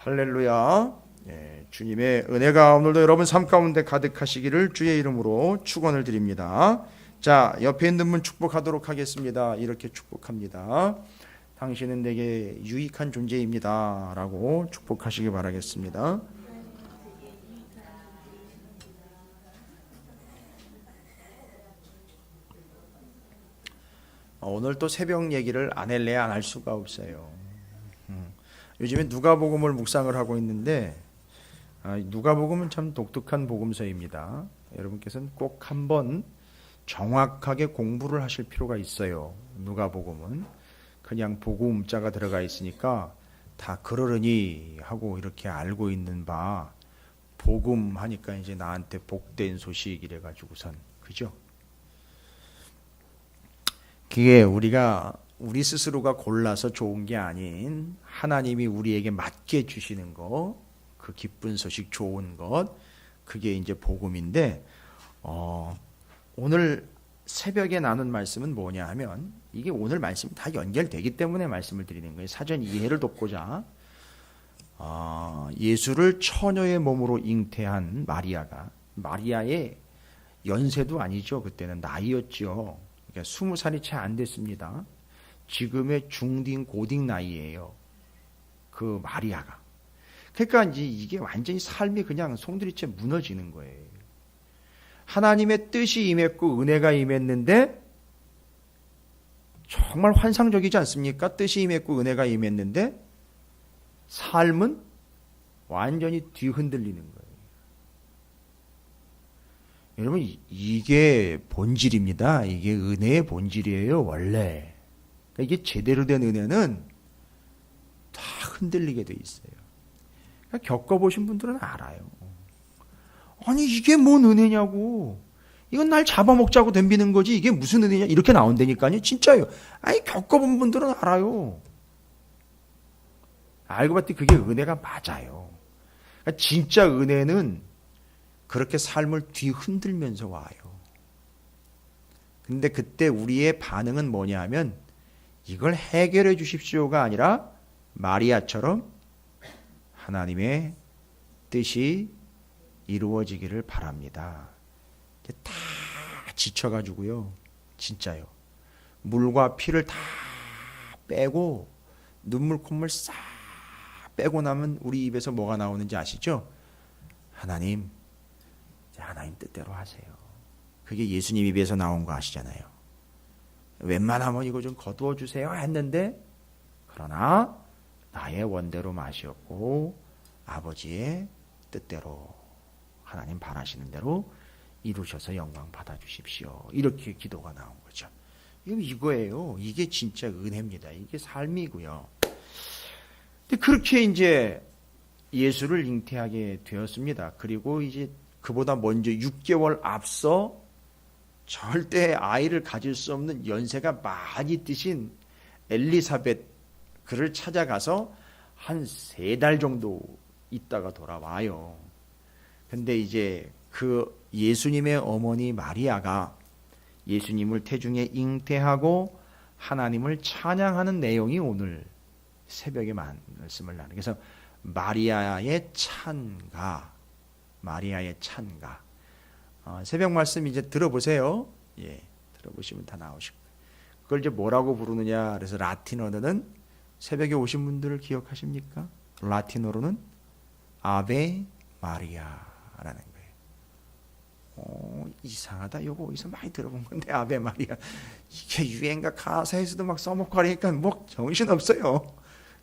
할렐루야. 주님의 은혜가 오늘도 여러분 삶 가운데 가득하시기를 주의 이름으로 축원을 드립니다. 자, 옆에 있는 분 축복하도록 하겠습니다. 이렇게 축복합니다. 당신은 내게 유익한 존재입니다 라고 축복하시기 바라겠습니다. 오늘 또 새벽 얘기를 안 할래야 안 할 수가 없어요. 요즘에 누가복음을 묵상을 하고 있는데 누가복음은 참 독특한 복음서입니다. 여러분께서는 꼭 한번 정확하게 공부를 하실 필요가 있어요. 누가복음은 그냥 복음자가 들어가 있으니까 다 그러려니 하고 이렇게 알고 있는 바, 복음 하니까 이제 나한테 복된 소식 이래 가지고선, 그죠? 그게 우리 스스로가 골라서 좋은 게 아닌 하나님이 우리에게 맞게 주시는 거, 그 기쁜 소식, 좋은 것, 그게 이제 복음인데, 오늘 새벽에 나눈 말씀은 뭐냐 하면, 이게 오늘 말씀이 다 연결되기 때문에 말씀을 드리는 거예요. 사전 이해를 돕고자. 예수를 처녀의 몸으로 잉태한 마리아의 연세도 아니죠. 그때는 나이였죠. 그러니까 20살이 채 안 됐습니다. 지금의 중딩 고딩 나이예요. 그 마리아가. 그러니까 이제 이게 완전히 삶이 그냥 송두리째 무너지는 거예요. 하나님의 뜻이 임했고 은혜가 임했는데, 정말 환상적이지 않습니까? 뜻이 임했고 은혜가 임했는데 삶은 완전히 뒤흔들리는 거예요. 여러분, 이게 본질입니다. 이게 은혜의 본질이에요, 원래. 그러니까 이게 제대로 된 은혜는 다 흔들리게 돼 있어요. 그러니까 겪어보신 분들은 알아요. 아니, 이게 뭔 은혜냐고. 이건 날 잡아먹자고 덤비는 거지. 이게 무슨 은혜냐. 이렇게 나온다니까요. 진짜요. 아니, 겪어본 분들은 알아요. 알고 봤더니 그게 은혜가 맞아요. 그러니까 진짜 은혜는 그렇게 삶을 뒤흔들면서 와요. 근데 그때 우리의 반응은 뭐냐 하면, 이걸 해결해 주십시오가 아니라 마리아처럼 하나님의 뜻이 이루어지기를 바랍니다. 다 지쳐가지고요. 진짜요. 물과 피를 다 빼고 눈물 콧물 싹 빼고 나면 우리 입에서 뭐가 나오는지 아시죠? 하나님 뜻대로 하세요. 그게 예수님 입에서 나온 거 아시잖아요. 웬만하면 이거 좀 거두어 주세요 했는데, 그러나 나의 원대로 마시었고 아버지의 뜻대로, 하나님 바라시는 대로 이루셔서 영광 받아주십시오. 이렇게 기도가 나온 거죠. 이거예요. 이게 진짜 은혜입니다. 이게 삶이고요. 근데 그렇게 이제 예수를 잉태하게 되었습니다. 그리고 이제 그보다 먼저 6개월 앞서 절대 아이를 가질 수 없는 연세가 많이 드신 엘리사벳, 그를 찾아가서 한 3달 정도 있다가 돌아와요. 근데 이제 그 예수님의 어머니 마리아가 예수님을 태중에 잉태하고 하나님을 찬양하는 내용이 오늘 새벽에 말씀을 나누는. 그래서 마리아의 찬가. 새벽 말씀 이제 들어보세요. 들어보시면 다 나오실 거예요. 그걸 이제 뭐라고 부르느냐? 그래서 라틴어로는, 새벽에 오신 분들을 기억하십니까? 라틴어로는 아베 마리아라는 거예요. 이상하다. 요거 어디서 많이 들어본 건데, 아베 마리아. 이게 유행가 가사에서도 막 써먹고 하니까 뭐 정신 없어요.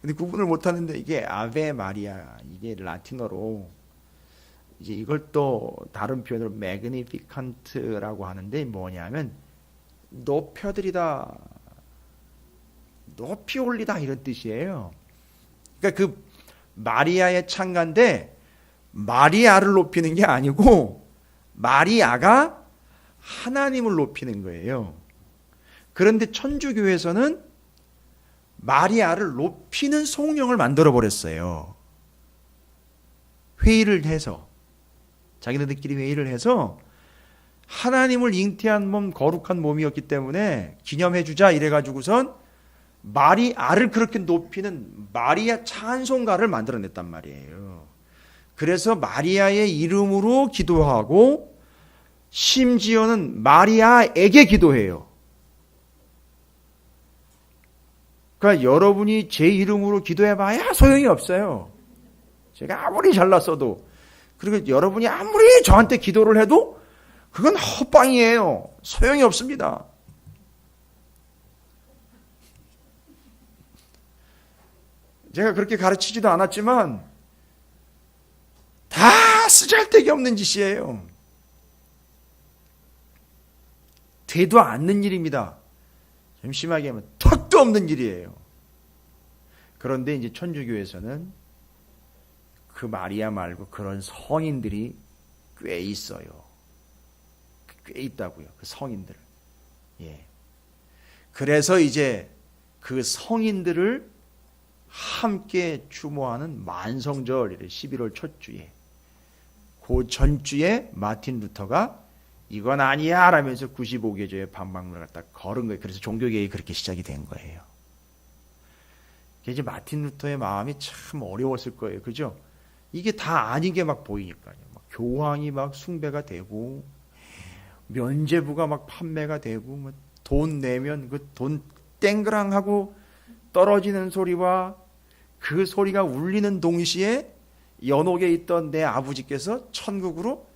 근데 구분을 못 하는데, 이게 아베 마리아, 이게 라틴어로, 이제 이걸 또 다른 표현으로 매그니피칸트라고 하는데, 뭐냐면 높여드리다, 높이 올리다, 이런 뜻이에요. 그러니까 그 마리아의 찬가인데, 마리아를 높이는 게 아니고 마리아가 하나님을 높이는 거예요. 그런데 천주교에서는 마리아를 높이는 성령을 만들어 버렸어요. 회의를 해서, 자기네들끼리 회의를 해서 하나님을 잉태한 몸, 거룩한 몸이었기 때문에 기념해 주자 이래가지고선 마리아를 그렇게 높이는 마리아 찬송가를 만들어냈단 말이에요. 그래서 마리아의 이름으로 기도하고 심지어는 마리아에게 기도해요. 그러니까 여러분이 제 이름으로 기도해봐야 소용이 없어요. 제가 아무리 잘났어도. 그리고 여러분이 아무리 저한테 기도를 해도 그건 헛방이에요. 소용이 없습니다. 제가 그렇게 가르치지도 않았지만 다 쓰잘데기 없는 짓이에요. 되도 않는 일입니다. 좀 심하게 하면 턱도 없는 일이에요. 그런데 이제 천주교에서는 그 마리아 말고 그런 성인들이 꽤 있어요. 꽤 있다고요. 그 성인들. 예. 그래서 이제 그 성인들을 함께 추모하는 만성절이래. 11월 첫 주에. 그 전주에 마틴 루터가 이건 아니야 라면서 95개조의 반박문을 갖다 걸은 거예요. 그래서 종교개혁이 그렇게 시작이 된 거예요. 이제 마틴 루터의 마음이 참 어려웠을 거예요. 그죠? 이게 다 아닌 게 막 보이니까요. 막 교황이 막 숭배가 되고 면죄부가 막 판매가 되고 돈 내면 그 돈 땡그랑하고 떨어지는 소리와 그 소리가 울리는 동시에 연옥에 있던 내 아버지께서 천국으로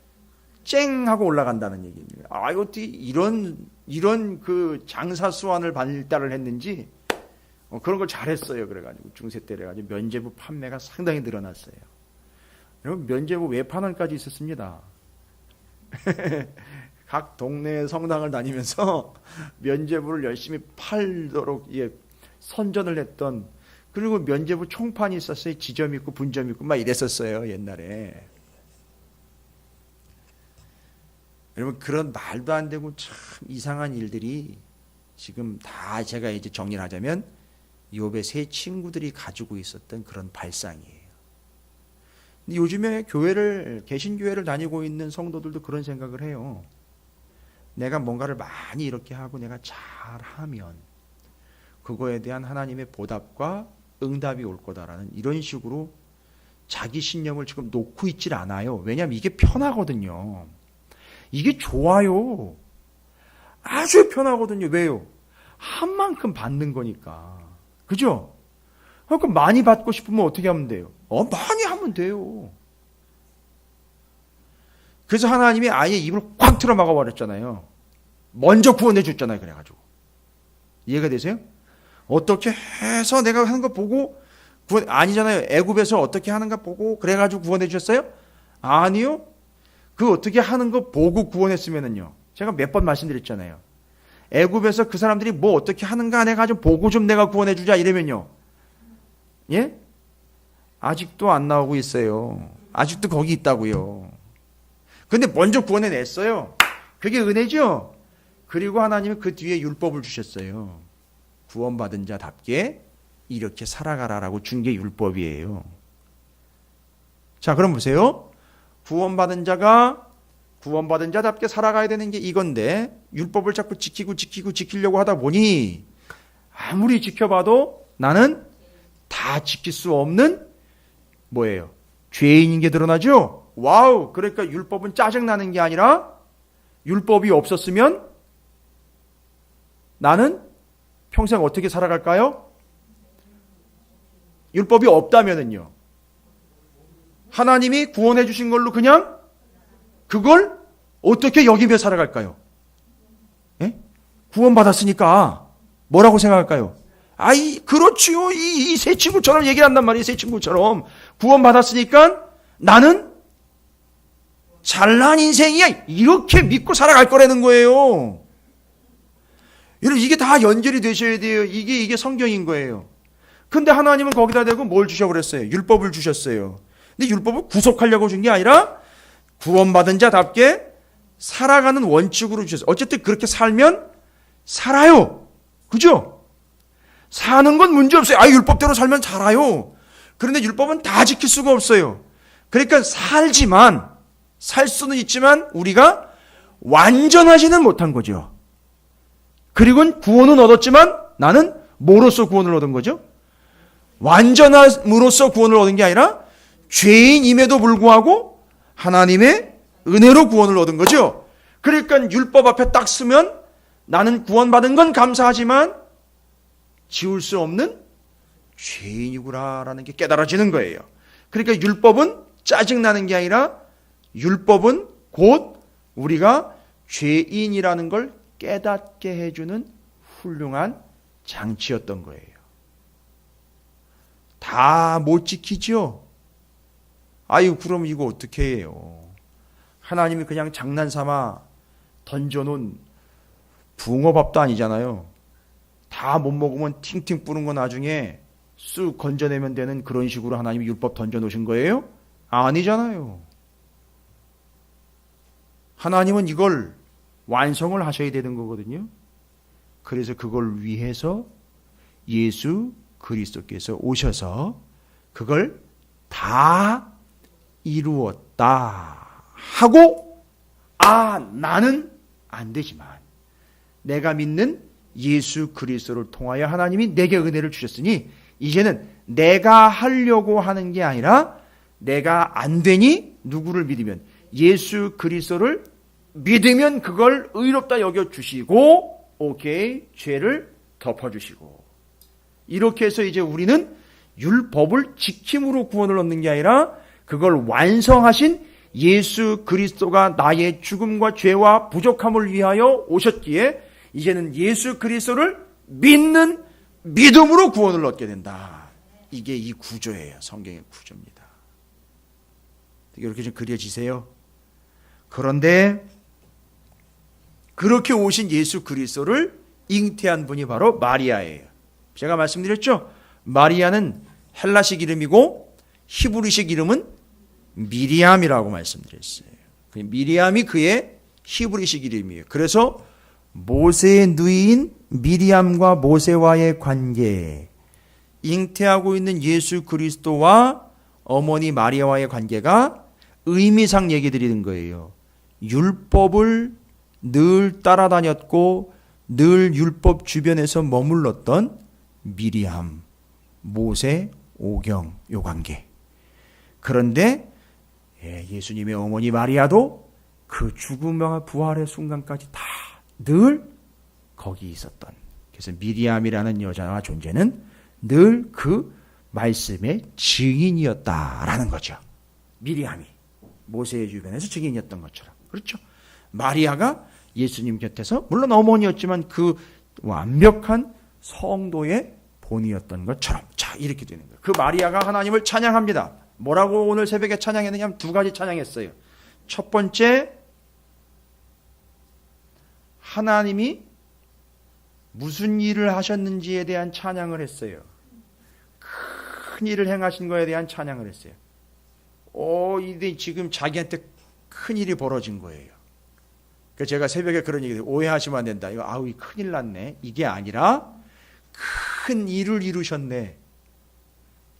쨍 하고 올라간다는 얘기입니다. 아, 어떻게 이런 그 장사 수완을 발달을 했는지 그런 걸 잘했어요. 그래가지고 중세 때 그래가지고 면죄부 판매가 상당히 늘어났어요. 여러분 면죄부 외판원까지 있었습니다. 각 동네 성당을 다니면서 면죄부를 열심히 팔도록 선전을 했던, 그리고 면죄부 총판이 있었어요. 지점 있고 분점 있고 막 이랬었어요 옛날에. 여러분 그런 말도 안 되고 참 이상한 일들이 지금 다 제가 이제 정리를 하자면 욥의 세 친구들이 가지고 있었던 그런 발상이에요. 근데 요즘에 개신교회를 다니고 있는 성도들도 그런 생각을 해요. 내가 뭔가를 많이 이렇게 하고 내가 잘하면 그거에 대한 하나님의 보답과 응답이 올 거다라는 이런 식으로 자기 신념을 지금 놓고 있질 않아요. 왜냐하면 이게 편하거든요. 이게 좋아요. 아주 편하거든요. 왜요? 한 만큼 받는 거니까. 그죠? 그러니까 많이 받고 싶으면 어떻게 하면 돼요? 많이 하면 돼요. 그래서 하나님이 아예 입을 꽉 틀어 막아버렸잖아요. 먼저 구원해 줬잖아요. 그래가지고. 이해가 되세요? 어떻게 해서 내가 하는 거 보고 아니잖아요. 애굽에서 어떻게 하는가 보고 그래가지고 구원해 주셨어요? 아니요. 그 어떻게 하는 거 보고 구원했으면은요. 제가 몇 번 말씀드렸잖아요. 애굽에서 그 사람들이 뭐 어떻게 하는가 해가지고 보고 좀 내가 구원해 주자 이러면요. 예? 아직도 안 나오고 있어요. 아직도 거기 있다고요. 근데 먼저 구원해 냈어요. 그게 은혜죠. 그리고 하나님은 그 뒤에 율법을 주셨어요. 구원받은 자답게 이렇게 살아가라라고 준 게 율법이에요. 자, 그럼 보세요. 구원받은 자답게 살아가야 되는 게 이건데 율법을 자꾸 지키려고 하다 보니 아무리 지켜봐도 나는 다 지킬 수 없는 뭐예요? 죄인인 게 드러나죠? 와우! 그러니까 율법은 짜증나는 게 아니라 율법이 없었으면 나는 평생 어떻게 살아갈까요? 율법이 없다면은요. 하나님이 구원해 주신 걸로 그냥 그걸 어떻게 여기며 살아갈까요? 예? 구원받았으니까 뭐라고 생각할까요? 그렇지요. 이 세 친구처럼 얘기를 한단 말이에요. 세 친구처럼. 구원받았으니까 나는 잘난 인생이야. 이렇게 믿고 살아갈 거라는 거예요. 여러분, 이게 다 연결이 되셔야 돼요. 이게 성경인 거예요. 근데 하나님은 거기다 대고 뭘 주셔버렸어요? 율법을 주셨어요. 근데 율법을 구속하려고 준 게 아니라 구원받은 자답게 살아가는 원칙으로 주셨어요. 어쨌든 그렇게 살면 살아요. 그죠? 사는 건 문제 없어요. 율법대로 살면 살아요. 그런데 율법은 다 지킬 수가 없어요. 그러니까 살 수는 있지만 우리가 완전하지는 못한 거죠. 그리고 구원은 얻었지만 나는 뭐로서 구원을 얻은 거죠? 완전함으로써 구원을 얻은 게 아니라 죄인임에도 불구하고 하나님의 은혜로 구원을 얻은 거죠. 그러니까 율법 앞에 딱 서면 나는 구원받은 건 감사하지만 지울 수 없는 죄인이구나라는 게 깨달아지는 거예요. 그러니까 율법은 짜증나는 게 아니라 율법은 곧 우리가 죄인이라는 걸 깨닫게 해주는 훌륭한 장치였던 거예요. 다 못 지키죠? 아유, 그럼 이거 어떻게 해요? 하나님이 그냥 장난삼아 던져놓은 붕어밥도 아니잖아요. 다 못 먹으면 팅팅 뿌는 거 나중에 쑥 건져내면 되는 그런 식으로 하나님이 율법 던져놓으신 거예요? 아니잖아요. 하나님은 이걸 완성을 하셔야 되는 거거든요. 그래서 그걸 위해서 예수 그리스도께서 오셔서 그걸 다 이루었다 하고, 나는 안 되지만 내가 믿는 예수 그리스도를 통하여 하나님이 내게 은혜를 주셨으니 이제는 내가 하려고 하는 게 아니라 내가 안 되니 누구를 믿으면 예수 그리스도를 믿으면 그걸 의롭다 여겨주시고, 오케이, 죄를 덮어주시고, 이렇게 해서 이제 우리는 율법을 지킴으로 구원을 얻는 게 아니라 그걸 완성하신 예수 그리스도가 나의 죽음과 죄와 부족함을 위하여 오셨기에 이제는 예수 그리스도를 믿는 믿음으로 구원을 얻게 된다. 이게 이 구조예요. 성경의 구조입니다. 이렇게 좀 그려지세요. 그런데 그렇게 오신 예수 그리스도를 잉태한 분이 바로 마리아예요. 제가 말씀드렸죠? 마리아는 헬라식 이름이고 히브리식 이름은 미리암이라고 말씀드렸어요. 미리암이 그의 히브리식 이름이에요. 그래서 모세의 누이인 미리암과 모세와의 관계, 잉태하고 있는 예수 그리스도와 어머니 마리아와의 관계가 의미상 얘기 드리는 거예요. 율법을 늘 따라다녔고 늘 율법 주변에서 머물렀던 미리암, 모세, 오경, 요 관계. 그런데 예수님의 어머니 마리아도 그 죽음과 부활의 순간까지 다 늘 거기 있었던, 그래서 미리암이라는 여자와 존재는 늘 그 말씀의 증인이었다라는 거죠. 미리암이 모세의 주변에서 증인이었던 것처럼. 그렇죠? 마리아가 예수님 곁에서 물론 어머니였지만 그 완벽한 성도의 본이었던 것처럼. 자, 이렇게 되는 거예요. 그 마리아가 하나님을 찬양합니다. 뭐라고 오늘 새벽에 찬양했느냐면 두 가지 찬양했어요. 첫 번째, 하나님이 무슨 일을 하셨는지에 대한 찬양을 했어요. 큰 일을 행하신 거에 대한 찬양을 했어요. 이게 지금 자기한테 큰 일이 벌어진 거예요. 그러니까 제가 새벽에 그런 얘기, 오해하시면 안 된다. 이거 큰일 났네. 이게 아니라 큰 일을 이루셨네.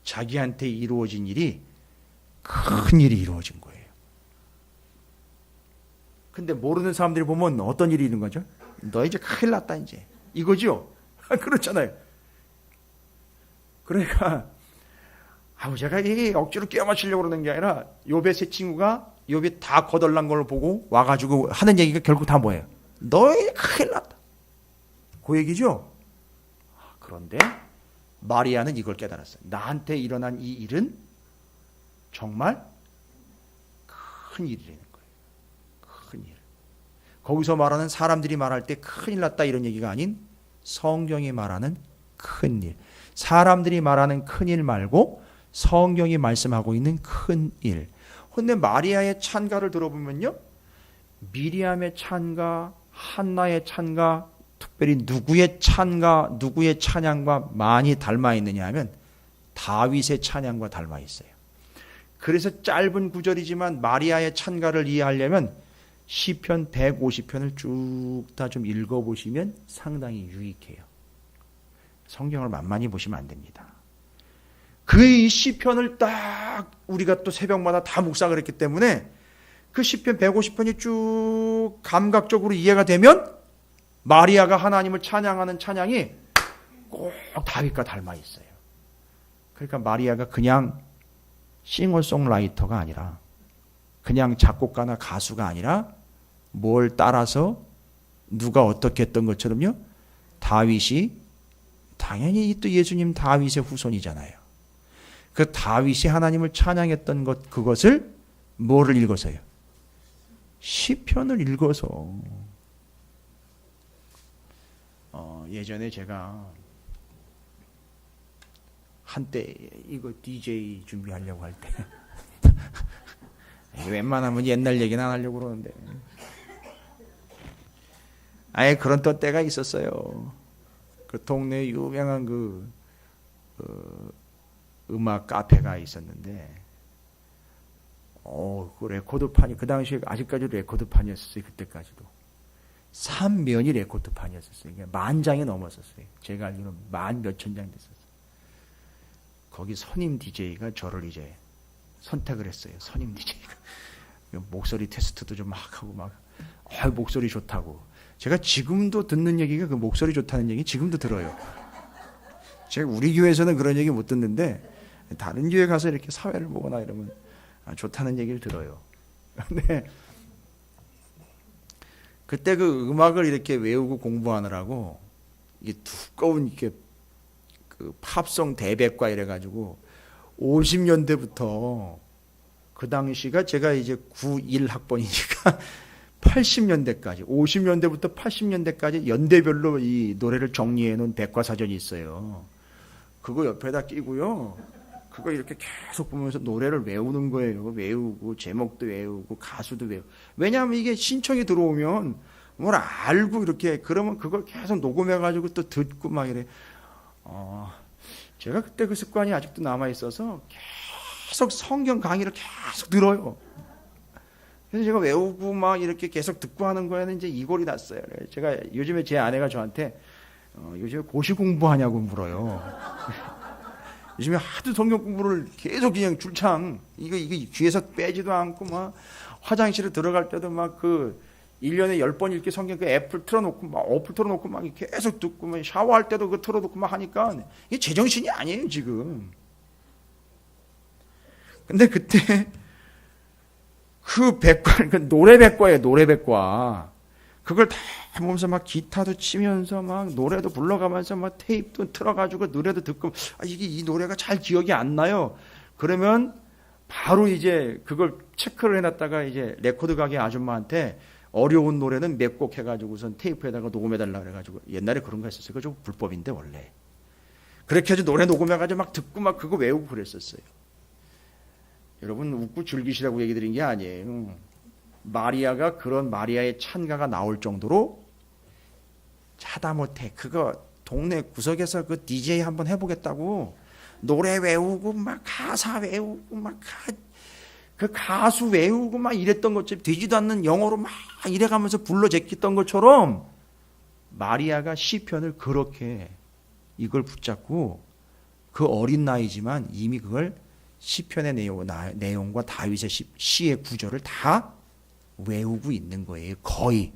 자기한테 이루어진 일이 큰 일이 이루어진 거예요. 근데 모르는 사람들이 보면 어떤 일이 있는 거죠? 너 이제 큰일 났다 이제. 이거죠? 그렇잖아요. 그러니까 제가 이 억지로 끼워 맞추려고 그러는 게 아니라 욥의 세 친구가 욥이 다 거덜난 걸 보고 와가지고 하는 얘기가 결국 다 뭐예요? 너 이제 큰일 났다. 그 얘기죠? 그런데 마리아는 이걸 깨달았어요. 나한테 일어난 이 일은 정말 큰 일이라는 거예요. 큰 일. 거기서 말하는 사람들이 말할 때 큰일 났다 이런 얘기가 아닌 성경이 말하는 큰 일. 사람들이 말하는 큰 일 말고 성경이 말씀하고 있는 큰 일. 근데 마리아의 찬가를 들어보면요, 미리암의 찬가, 한나의 찬가, 특별히 누구의 찬가, 누구의 찬양과 많이 닮아 있느냐 하면 다윗의 찬양과 닮아 있어요. 그래서 짧은 구절이지만 마리아의 찬가를 이해하려면 시편 150편을 쭉 다 좀 읽어보시면 상당히 유익해요. 성경을 만만히 보시면 안 됩니다. 그 시편을 딱 우리가 또 새벽마다 다 묵상을 했기 때문에 그 시편 150편이 쭉 감각적으로 이해가 되면 마리아가 하나님을 찬양하는 찬양이 꼭 꼭 다윗과 닮아 있어요. 그러니까 마리아가 그냥 싱어송라이터가 아니라, 그냥 작곡가나 가수가 아니라 뭘 따라서 누가 어떻게 했던 것처럼요, 다윗이, 당연히 또 예수님 다윗의 후손이잖아요. 그 다윗이 하나님을 찬양했던 것, 그것을 뭐를 읽어서요? 시편을 읽어서. 예전에 제가 한때 이거 DJ 준비하려고 할 때 웬만하면 옛날 얘기는 안 하려고 그러는데, 아예 그런 또 때가 있었어요. 그 동네에 유명한 그 음악 카페가 있었는데, 그 레코드판이, 그 당시에 아직까지 레코드판이었어요. 그때까지도 3면이 레코드판이었어요. 그러니까 10,000장이 넘었었어요. 제가 알기로는 10,000몇천 장 됐었어요. 거기 선임 DJ가 저를 이제 선택을 했어요. 선임 DJ가 목소리 테스트도 좀 막 하고 막, 목소리 좋다고. 제가 지금도 듣는 얘기가, 그 목소리 좋다는 얘기 지금도 들어요. 제가 우리 교회에서는 그런 얘기 못 듣는데 다른 교회 가서 이렇게 사회를 보거나 이러면 좋다는 얘기를 들어요. 근데 그때 그 음악을 이렇게 외우고 공부하느라고 이게 두꺼운 이렇게 그 팝송 대백과 이래가지고 50년대부터, 그 당시가 제가 이제 91학번이니까 80년대까지, 50년대부터 80년대까지 연대별로 이 노래를 정리해 놓은 백과사전이 있어요. 그거 옆에다 끼고요, 그거 이렇게 계속 보면서 노래를 외우는 거예요. 외우고 제목도 외우고 가수도 외우고. 왜냐하면 이게 신청이 들어오면 뭘 알고 이렇게, 그러면 그걸 계속 녹음해가지고 또 듣고 막 이래. 제가 그때 그 습관이 아직도 남아있어서 계속 성경 강의를 계속 들어요. 그래서 제가 외우고 막 이렇게 계속 듣고 하는 거에는 이제 이골이 났어요. 제가 요즘에 제 아내가 저한테 요즘에 고시 공부하냐고 물어요. 요즘에 하도 성경 공부를 계속 그냥 줄창, 이거 귀에서 빼지도 않고, 막 화장실에 들어갈 때도 막 그 1년에 10번 읽기 성경 그 애플 틀어놓고 막 어플 틀어놓고 막 계속 듣고, 막 샤워할 때도 그 틀어놓고 막 하니까 이게 제정신이 아니에요 지금. 근데 그때 그 백과, 그 노래 백과예요. 노래 백과. 그걸 다 보면서 막 기타도 치면서 막 노래도 불러가면서 막 테이프도 틀어가지고 노래도 듣고, 이게 이 노래가 잘 기억이 안 나요. 그러면 바로 이제 그걸 체크를 해놨다가 이제 레코드 가게 아줌마한테 어려운 노래는 몇 곡 해가지고선 테이프에다가 녹음해달라 그래가지고, 옛날에 그런 거 했었어요. 그거 좀 불법인데 원래. 그렇게 해서 노래 녹음해가지고 막 듣고 막 그거 외우고 그랬었어요. 여러분 웃고 즐기시라고 얘기 드린 게 아니에요. 마리아가, 그런 마리아의 찬가가 나올 정도로 하다못해 그거 동네 구석에서 그 DJ 한번 해보겠다고 노래 외우고 막 가사 외우고 막 그 가수 외우고 막 이랬던 것처럼, 되지도 않는 영어로 막 이래가면서 불러 제꼈던 것처럼 마리아가 시편을 그렇게 이걸 붙잡고, 그 어린 나이지만 이미 그걸 시편의 내용과 다윗의 시의 구절을 다 외우고 있는 거예요. 거의.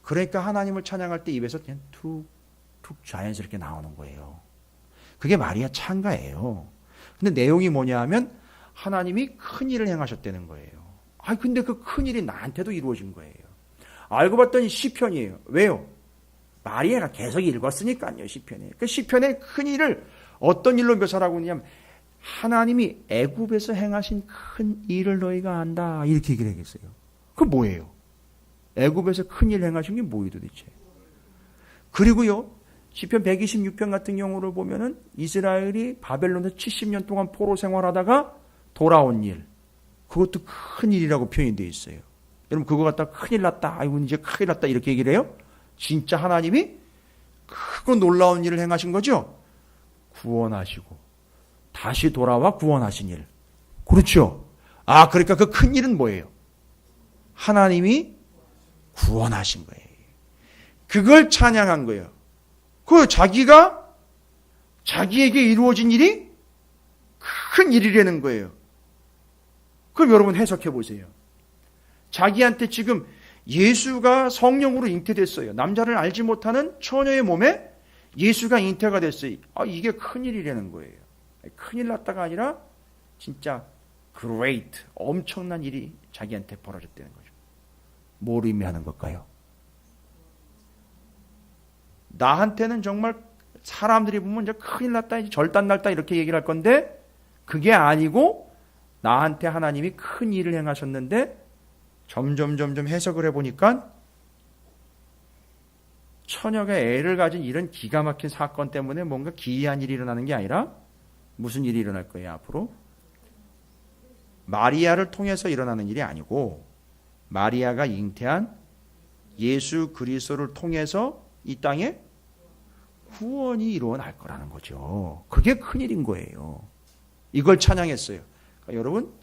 그러니까 하나님을 찬양할 때 입에서 그냥 툭툭 자연스럽게 나오는 거예요. 그게 마리아 찬가예요. 근데 내용이 뭐냐 하면 하나님이 큰 일을 행하셨다는 거예요. 근데 그 큰 일이 나한테도 이루어진 거예요. 알고 봤더니 시편이에요. 왜요? 마리아가 계속 읽었으니까요. 시편에. 그 시편의 큰 일을 어떤 일로 묘사하고 있냐면, 하나님이 애굽에서 행하신 큰 일을 너희가 안다, 이렇게 얘기를 하겠어요. 그 뭐예요? 애굽에서 큰 일 행하신 게 뭐예요 도대체? 그리고요, 시편 126편 같은 경우를 보면은 이스라엘이 바벨론에서 70년 동안 포로 생활하다가 돌아온 일, 그것도 큰 일이라고 표현이 되어 있어요. 여러분 그거 갖다 큰일 났다, 아이고 이제 큰일 났다 이렇게 얘기를 해요? 진짜 하나님이 크고 놀라운 일을 행하신 거죠? 구원하시고 다시 돌아와 구원하신 일. 그렇죠? 그러니까 그 큰 일은 뭐예요? 하나님이 구원하신 거예요. 그걸 찬양한 거예요. 자기에게 이루어진 일이 큰 일이라는 거예요. 그럼 여러분 해석해 보세요. 자기한테 지금 예수가 성령으로 잉태됐어요. 남자를 알지 못하는 처녀의 몸에 예수가 잉태가 됐어요. 이게 큰일이라는 거예요. 큰일 났다가 아니라 진짜 great, 엄청난 일이 자기한테 벌어졌다는 거죠. 뭘 의미하는 걸까요? 나한테는 정말 사람들이 보면 이제 큰일 났다, 이제 절단 났다 이렇게 얘기를 할 건데 그게 아니고 나한테 하나님이 큰 일을 행하셨는데 점점 해석을 해보니까 처녀가 애를 가진 이런 기가 막힌 사건 때문에 뭔가 기이한 일이 일어나는 게 아니라 무슨 일이 일어날 거예요 앞으로? 마리아를 통해서 일어나는 일이 아니고 마리아가 잉태한 예수 그리스도를 통해서 이 땅에 구원이 일어날 거라는 거죠. 그게 큰일인 거예요. 이걸 찬양했어요. 그러니까 여러분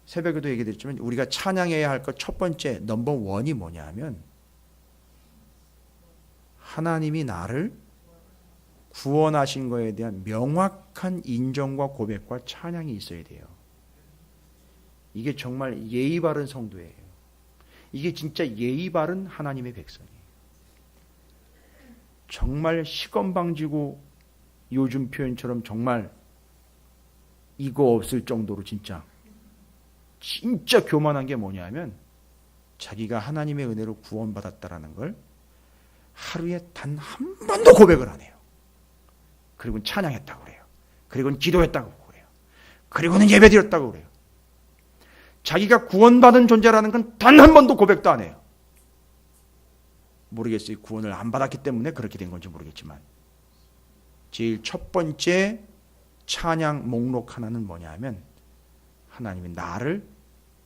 새벽에도 얘기드렸지만 우리가 찬양해야 할 것 첫 번째 넘버원이 뭐냐 하면 하나님이 나를 구원하신 것에 대한 명확한 인정과 고백과 찬양이 있어야 돼요. 이게 정말 예의 바른 성도예요. 이게 진짜 예의 바른 하나님의 백성이에요. 정말 시건방지고 요즘 표현처럼 정말 이거 없을 정도로 진짜 교만한 게 뭐냐면 자기가 하나님의 은혜로 구원받았다라는 걸 하루에 단 한 번도 고백을 안 해요. 그리고는 찬양했다고 그래요. 그리고는 기도했다고 그래요. 그리고는 예배드렸다고 그래요. 자기가 구원받은 존재라는 건 단 한 번도 고백도 안 해요. 모르겠어요. 구원을 안 받았기 때문에 그렇게 된 건지 모르겠지만 제일 첫 번째 찬양 목록 하나는 뭐냐 하면 하나님이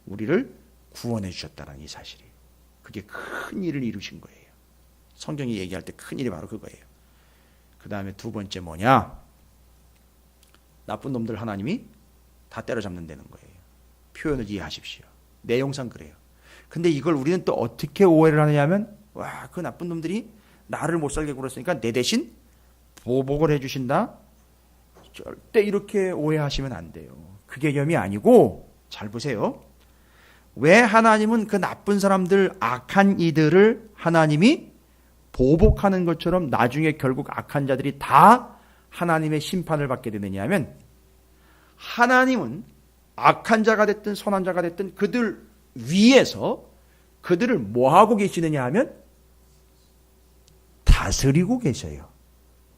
우리를 구원해 주셨다는 이 사실이 그게 큰 일을 이루신 거예요. 성경이 얘기할 때 큰 일이 바로 그거예요. 그 다음에 두 번째 뭐냐? 나쁜 놈들 하나님이 다 때려잡는다는 거예요. 표현을 이해하십시오. 내용상 그래요. 근데 이걸 우리는 또 어떻게 오해를 하느냐면 와, 그 나쁜 놈들이 나를 못 살게 굴었으니까 내 대신 보복을 해주신다? 절대 이렇게 오해하시면 안 돼요. 그 개념이 아니고 잘 보세요. 왜 하나님은 그 나쁜 사람들, 악한 이들을 하나님이 보복하는 것처럼 나중에 결국 악한 자들이 다 하나님의 심판을 받게 되느냐 하면 하나님은 악한 자가 됐든 선한 자가 됐든 그들 위에서 그들을 뭐하고 계시느냐 하면 다스리고 계셔요.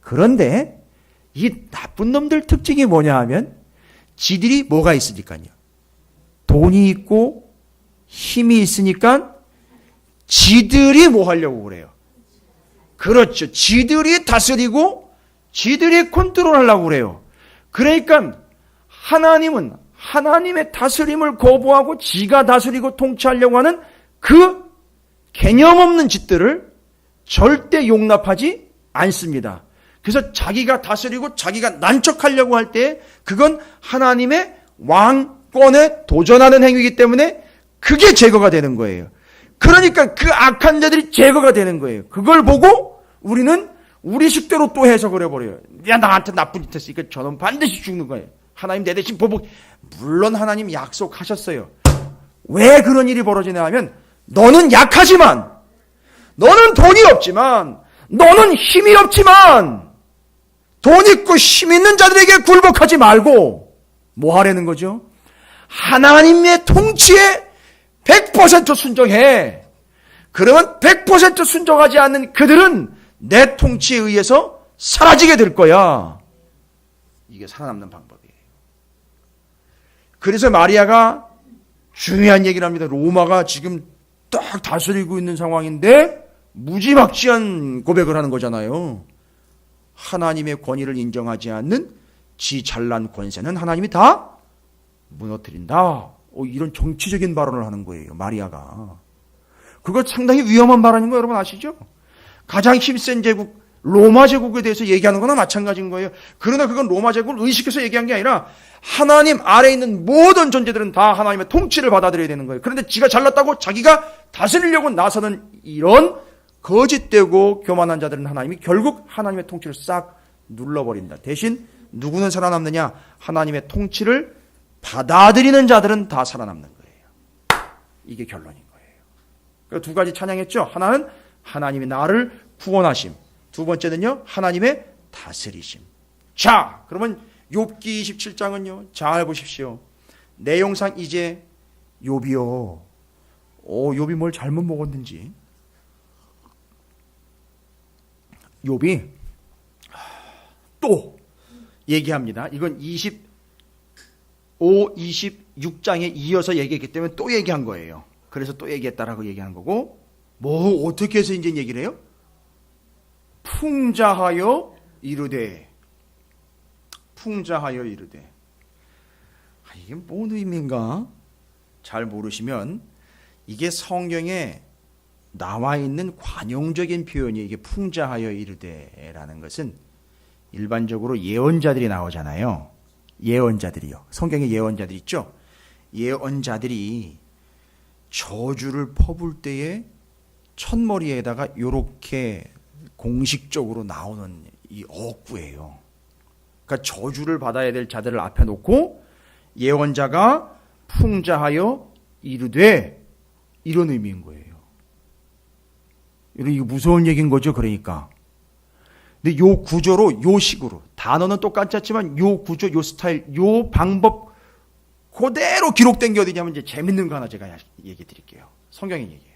그런데 이 나쁜 놈들 특징이 뭐냐 하면 지들이 뭐가 있으니까요. 돈이 있고 힘이 있으니까 지들이 뭐 하려고 그래요. 그렇죠. 지들이 다스리고 지들이 컨트롤하려고 그래요. 그러니까 하나님은 하나님의 다스림을 거부하고 지가 다스리고 통치하려고 하는 그 개념 없는 짓들을 절대 용납하지 않습니다. 그래서 자기가 다스리고 자기가 난척하려고 할 때 그건 하나님의 왕권에 도전하는 행위이기 때문에 그게 제거가 되는 거예요. 그러니까 그 악한 자들이 제거가 되는 거예요. 그걸 보고 우리는 우리 식대로 또 해석을 해버려요. 야, 나한테 나쁜 짓 했으니까 저는 반드시 죽는 거예요. 하나님 내 대신 보복. 물론 하나님 약속하셨어요. 왜 그런 일이 벌어지냐 하면 너는 약하지만 너는 돈이 없지만 너는 힘이 없지만 돈 있고 힘 있는 자들에게 굴복하지 말고 뭐 하라는 거죠? 하나님의 통치에 100% 순종해. 그러면 100% 순종하지 않는 그들은 내 통치에 의해서 사라지게 될 거야. 이게 살아남는 방법이에요. 그래서 마리아가 중요한 얘기를 합니다. 로마가 지금 딱 다스리고 있는 상황인데 무지막지한 고백을 하는 거잖아요. 하나님의 권위를 인정하지 않는 지 잘난 권세는 하나님이 다 무너뜨린다. 이런 정치적인 발언을 하는 거예요. 마리아가. 그거 상당히 위험한 발언인 거 여러분 아시죠? 가장 힘센 제국 로마 제국에 대해서 얘기하는 거나 마찬가지인 거예요. 그러나 그건 로마 제국을 의식해서 얘기한 게 아니라 하나님 아래에 있는 모든 존재들은 다 하나님의 통치를 받아들여야 되는 거예요. 그런데 지가 잘났다고 자기가 다스리려고 나서는 이런 거짓되고 교만한 자들은 하나님이 결국 하나님의 통치를 싹 눌러버린다. 대신 누구는 살아남느냐? 하나님의 통치를 받아들이는 자들은 다 살아남는 거예요. 이게 결론인 거예요. 그러니까 두 가지 찬양했죠. 하나는 하나님이 나를 구원하심. 두 번째는요. 하나님의 다스리심. 자, 그러면 욥기 27장은요. 잘 보십시오. 내용상 이제 욥이요. 욥이 뭘 잘못 먹었는지. 욥이 또 얘기합니다. 이건 25, 26장에 이어서 얘기했기 때문에 또 얘기한 거예요. 그래서 또 얘기했다라고 얘기한 거고, 뭐 어떻게 해서 이제 얘기를 해요? 풍자하여 이르되. 풍자하여 이르되. 이게 뭔 의미인가? 잘 모르시면 이게 성경에 나와 있는 관용적인 표현이 이게 풍자하여 이르되라는 것은 일반적으로 예언자들이 나오잖아요. 예언자들이요. 성경에 예언자들 있죠. 예언자들이 저주를 퍼부을 때에 첫머리에다가 이렇게 공식적으로 나오는 이 어구예요. 그러니까 저주를 받아야 될 자들을 앞에 놓고 예언자가 풍자하여 이르되 이런 의미인 거예요. 이거 무서운 얘기인 거죠. 그러니까. 근데 요 구조로 요 식으로 단어는 똑같지만 요 구조, 요 스타일, 요 방법 그대로 기록된 게 어디냐면 이제 재밌는 거 하나 제가 얘기 드릴게요. 성경의 얘기예요.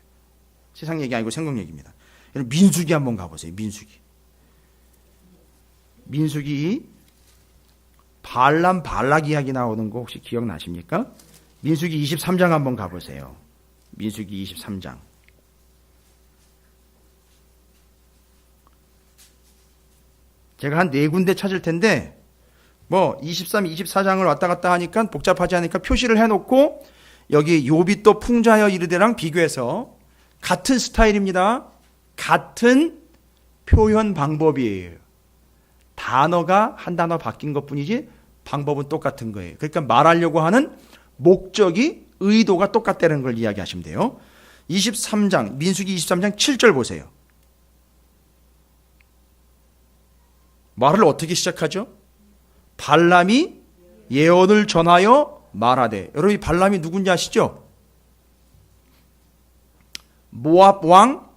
세상 얘기 아니고 성경 얘기입니다. 여러분 민수기 한번 가보세요. 민수기 발락 이야기 나오는 거 혹시 기억나십니까? 민수기 23장 한번 가보세요. 민수기 23장. 제가 한 4군데 찾을 텐데 뭐 23, 24장을 왔다 갔다 하니까 복잡하지 않으니까 표시를 해놓고 여기 욥이 또 풍자하여 이르되랑 비교해서 같은 스타일입니다. 같은 표현 방법이에요. 단어가 한 단어 바뀐 것뿐이지 방법은 똑같은 거예요. 그러니까 말하려고 하는 목적이 의도가 똑같다는 걸 이야기하시면 돼요. 23장 민수기 23장 7절 보세요. 말을 어떻게 시작하죠? 발람이 예언을 전하여 말하되. 여러분 이 발람이 누군지 아시죠? 모압 왕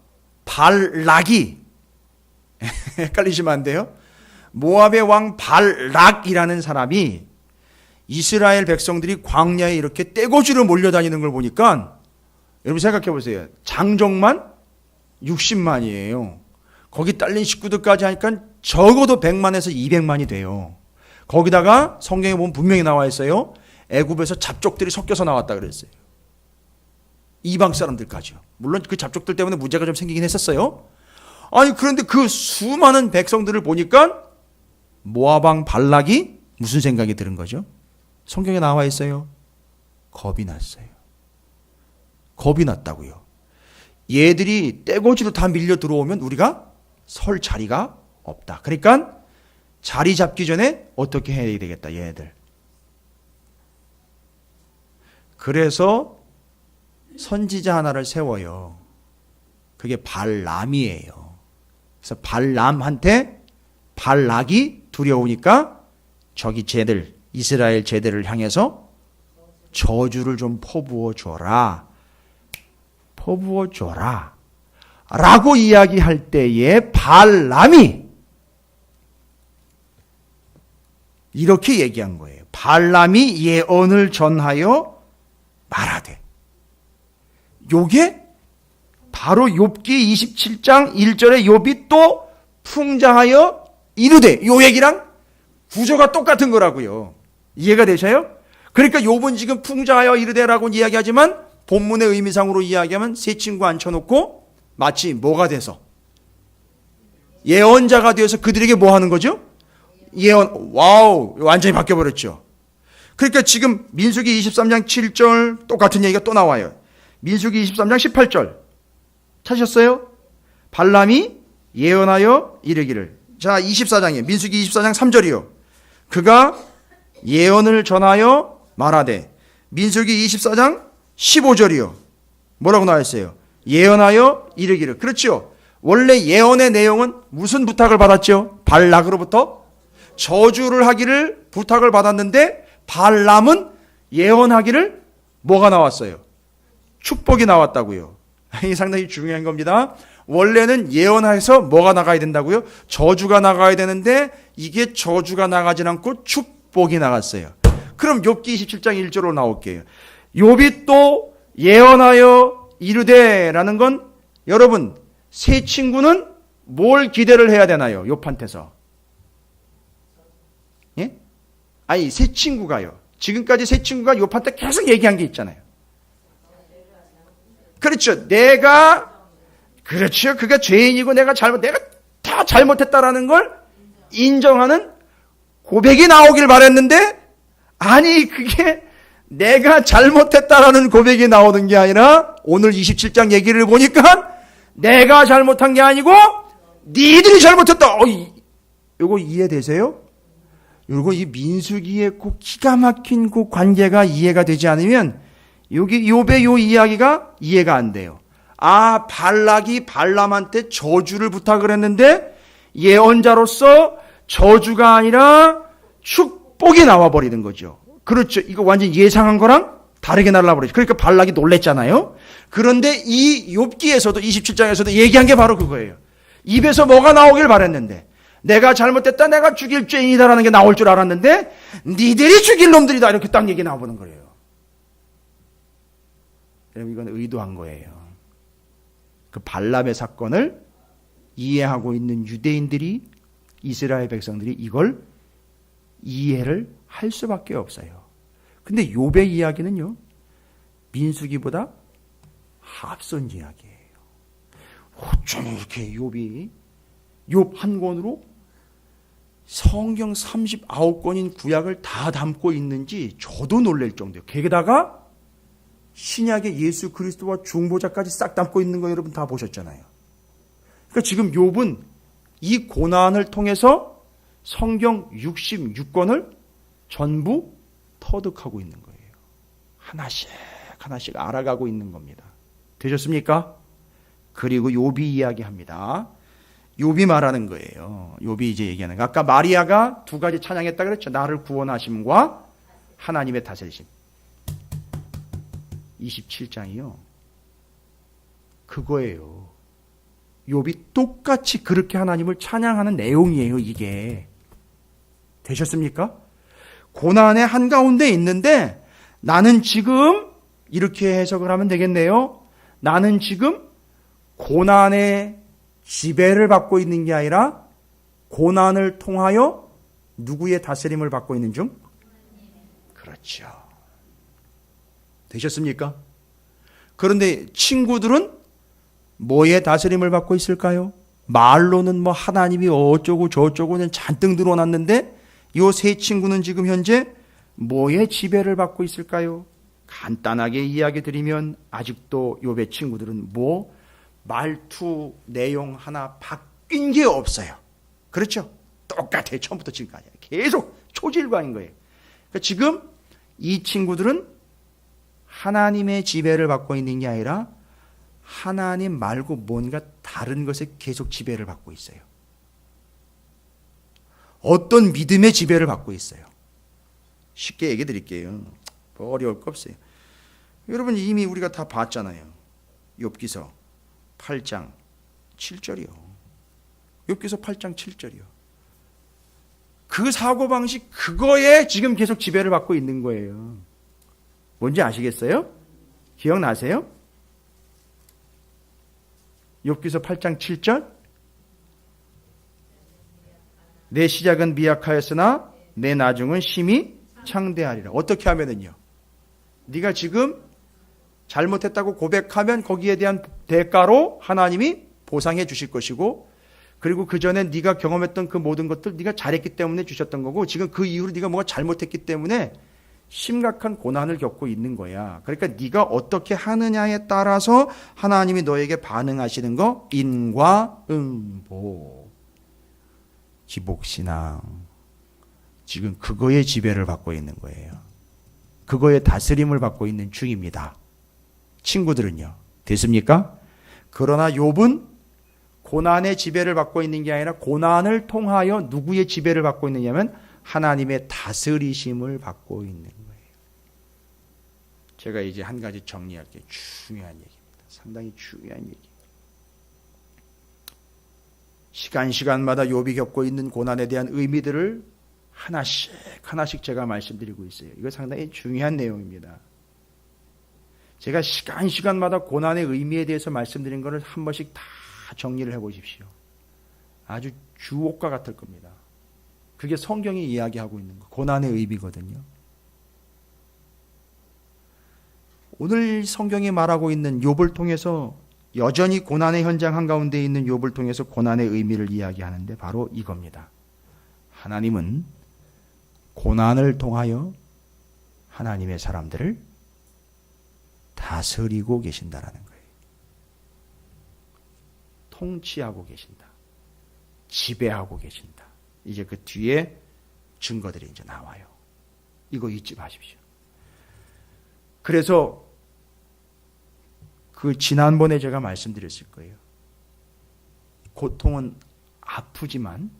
발락이 헷갈리시면 안 돼요. 모압의 왕 발락이라는 사람이 이스라엘 백성들이 광야에 이렇게 떼거지로 몰려다니는 걸 보니까 여러분 생각해 보세요. 장정만 60만이에요. 거기 딸린 식구들까지 하니까 적어도 100만에서 200만이 돼요. 거기다가 성경에 보면 분명히 나와 있어요. 애굽에서 잡족들이 섞여서 나왔다 그랬어요. 이방 사람들까지요. 물론 그 잡족들 때문에 문제가 좀 생기긴 했었어요. 아니 그런데 그 수많은 백성들을 보니까 모압왕 발락이 무슨 생각이 드는 거죠? 성경에 나와 있어요. 겁이 났어요. 겁이 났다고요. 얘들이 떼거지로 다 밀려 들어오면 우리가 설 자리가 없다. 그러니까 자리 잡기 전에 어떻게 해야 되겠다. 얘네들. 그래서 선지자 하나를 세워요. 그게 발람이에요. 그래서 발람한테 발락이 두려우니까 저기 쟤들 이스라엘 쟤들을 향해서 저주를 좀 퍼부어 줘라. 퍼부어 줘라. 라고 이야기할 때에 발람이 이렇게 얘기한 거예요. 발람이 예언을 전하여 말하되. 요게 바로 욥기 27장 1절에 욥이 또 풍자하여 이르되. 요 얘기랑 구조가 똑같은 거라고요. 이해가 되셔요? 그러니까 욥은 지금 풍자하여 이르되라고 이야기하지만 본문의 의미상으로 이야기하면 세 친구 앉혀놓고 마치 뭐가 돼서 예언자가 되어서 그들에게 뭐 하는 거죠? 예언. 와우, 완전히 바뀌어버렸죠. 그러니까 지금 민수기 23장 7절 똑같은 얘기가 또 나와요. 민수기 23장 18절 찾으셨어요? 발람이 예언하여 이르기를. 자, 24장이에요. 민수기 24장 3절이요. 그가 예언을 전하여 말하되. 민수기 24장 15절이요. 뭐라고 나와 있어요? 예언하여 이르기를. 그렇죠. 원래 예언의 내용은 무슨 부탁을 받았죠? 발락으로부터 저주를 하기를 부탁을 받았는데 발람은 예언하기를 뭐가 나왔어요? 축복이 나왔다고요. 이게 상당히 중요한 겁니다. 원래는 예언해서 뭐가 나가야 된다고요? 저주가 나가야 되는데 이게 저주가 나가진 않고 축복이 나갔어요. 그럼 욥기 27장 1절로 나올게요. 욥이 또 예언하여 이르되라는 건 여러분 새 친구는 뭘 기대를 해야 되나요? 욥한테서. 예? 아니 새 친구가요. 지금까지 새 친구가 욥한테 계속 얘기한 게 있잖아요. 그렇죠. 그렇죠. 그가 죄인이고 내가 다 잘못했다라는 걸 인정하는 고백이 나오길 바랬는데 아니 그게 내가 잘못했다라는 고백이 나오는 게 아니라 오늘 27장 얘기를 보니까 내가 잘못한 게 아니고 니들이 잘못했다. 이거 이해되세요? 이거 이 민수기의 그 기가 막힌 그 관계가 이해가 되지 않으면 여기 욥의 요 이야기가 이해가 안 돼요. 발락이 발람한테 저주를 부탁을 했는데 예언자로서 저주가 아니라 축복이 나와버리는 거죠. 그렇죠. 이거 완전 예상한 거랑 다르게 날라버리죠. 그러니까 발락이 놀랬잖아요. 그런데 이 욥기에서도 27장에서도 얘기한 게 바로 그거예요. 입에서 뭐가 나오길 바랬는데 내가 잘못됐다, 내가 죽일 죄인이다라는 게 나올 줄 알았는데 니들이 죽일 놈들이다 이렇게 딱 얘기 나오는 거예요. 여러분 이건 의도한 거예요. 그 발람의 사건을 이해하고 있는 유대인들이 이스라엘 백성들이 이걸 이해를 할 수밖에 없어요. 근데 욥의 이야기는요. 민수기보다 앞선 이야기예요. 어쩜 이렇게 욥이 욥 한 권으로 성경 39권인 구약을 다 담고 있는지 저도 놀랄 정도예요. 거기다가 신약의 예수 그리스도와 중보자까지 싹 담고 있는 거 여러분 다 보셨잖아요. 그러니까 지금 욥은 이 고난을 통해서 성경 66권을 전부 터득하고 있는 거예요. 하나씩 하나씩 알아가고 있는 겁니다. 되셨습니까? 그리고 욥이 이야기합니다. 욥이 말하는 거예요. 욥이 이제 얘기하는 거. 아까 마리아가 두 가지 찬양했다 그랬죠. 나를 구원하심과 하나님의 다스리심. 27장이요. 그거예요. 욥이 똑같이 그렇게 하나님을 찬양하는 내용이에요. 이게. 되셨습니까? 고난의 한가운데 있는데 나는 지금 이렇게 해석을 하면 되겠네요. 나는 지금 고난의 지배를 받고 있는 게 아니라 고난을 통하여 누구의 다스림을 받고 있는 중? 그렇죠. 되셨습니까? 그런데 친구들은 뭐의 다스림을 받고 있을까요? 말로는 뭐 하나님이 어쩌고 저쩌고는 잔뜩 늘어났는데 이 세 친구는 지금 현재 뭐의 지배를 받고 있을까요? 간단하게 이야기 드리면 아직도 욥의 친구들은 말투 내용 하나 바뀐 게 없어요. 그렇죠? 똑같아요. 처음부터 지금까지. 계속 초질관인 거예요. 그러니까 지금 이 친구들은 하나님의 지배를 받고 있는 게 아니라 하나님 말고 뭔가 다른 것에 계속 지배를 받고 있어요. 어떤 믿음의 지배를 받고 있어요. 쉽게 얘기해 드릴게요. 뭐 어려울 거 없어요. 여러분 이미 우리가 다 봤잖아요. 욥기서 8장 7절이요. 욥기서 8장 7절이요. 그 사고방식 그거에 지금 계속 지배를 받고 있는 거예요. 뭔지 아시겠어요? 기억나세요? 욥기서 8장 7절 내 시작은 미약하였으나 내 나중은 심히 창대하리라. 어떻게 하면은요? 네가 지금 잘못했다고 고백하면 거기에 대한 대가로 하나님이 보상해 주실 것이고 그리고 그 전에 네가 경험했던 그 모든 것들 네가 잘했기 때문에 주셨던 거고 지금 그 이후로 네가 뭐가 잘못했기 때문에 심각한 고난을 겪고 있는 거야. 그러니까 네가 어떻게 하느냐에 따라서 하나님이 너에게 반응하시는 거 인과응보 기복신앙 지금 그거의 지배를 받고 있는 거예요. 그거의 다스림을 받고 있는 중입니다. 친구들은요. 됐습니까? 그러나 욥은 고난의 지배를 받고 있는 게 아니라 고난을 통하여 누구의 지배를 받고 있느냐면 하나님의 다스리심을 받고 있는 거예요. 제가 이제 한 가지 정리할게요. 중요한 얘기입니다. 상당히 중요한 얘기. 시간마다 욥이 겪고 있는 고난에 대한 의미들을 하나씩 제가 말씀드리고 있어요. 이거 상당히 중요한 내용입니다. 제가 시간마다 고난의 의미에 대해서 말씀드린 것을 한 번씩 다 정리를 해보십시오. 아주 주옥과 같을 겁니다. 그게 성경이 이야기하고 있는 거, 고난의 의미거든요. 오늘 성경이 말하고 있는 욥을 통해서 여전히 고난의 현장 한가운데 있는 욥을 통해서 고난의 의미를 이야기하는데 바로 이겁니다. 하나님은 고난을 통하여 하나님의 사람들을 다스리고 계신다라는 거예요. 통치하고 계신다. 지배하고 계신다. 이제 그 뒤에 증거들이 이제 나와요. 이거 잊지 마십시오. 그래서 그 지난번에 제가 말씀드렸을 거예요. 고통은 아프지만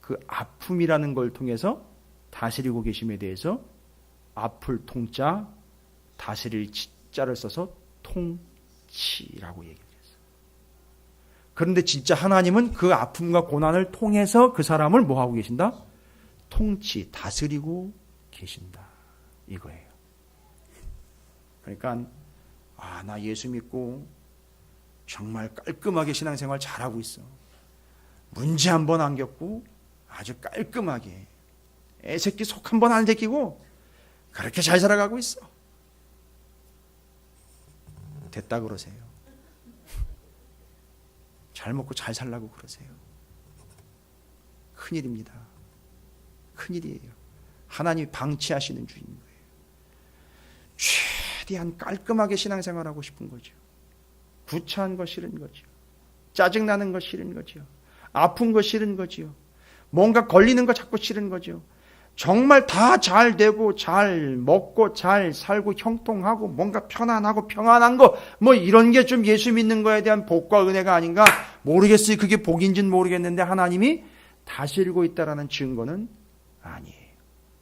그 아픔이라는 걸 통해서 다스리고 계심에 대해서 아플 통자, 다스릴 지자를 써서 통치라고 얘기를 했어요. 그런데 진짜 하나님은 그 아픔과 고난을 통해서 그 사람을 뭐 하고 계신다? 통치, 다스리고 계신다. 이거예요. 그러니까 나 예수 믿고 정말 깔끔하게 신앙생활 잘하고 있어. 문제 한 번 안 겪고 아주 깔끔하게 애새끼 속 한 번 안 제끼고 그렇게 잘 살아가고 있어. 됐다 그러세요. 잘 먹고 잘 살라고 그러세요. 큰일입니다. 큰일이에요. 하나님이 방치하시는 주인 거예요. 최대한 깔끔하게 신앙생활하고 싶은 거죠. 구차한 거 싫은 거죠. 짜증나는 거 싫은 거죠. 아픈 거 싫은 거죠. 뭔가 걸리는 거 자꾸 싫은 거죠. 정말 다 잘 되고 잘 먹고 잘 살고 형통하고 뭔가 편안하고 평안한 거 뭐 이런 게 좀 예수 믿는 거에 대한 복과 은혜가 아닌가 모르겠어요. 그게 복인지는 모르겠는데 하나님이 다스리고 있다라는 증거는 아니에요.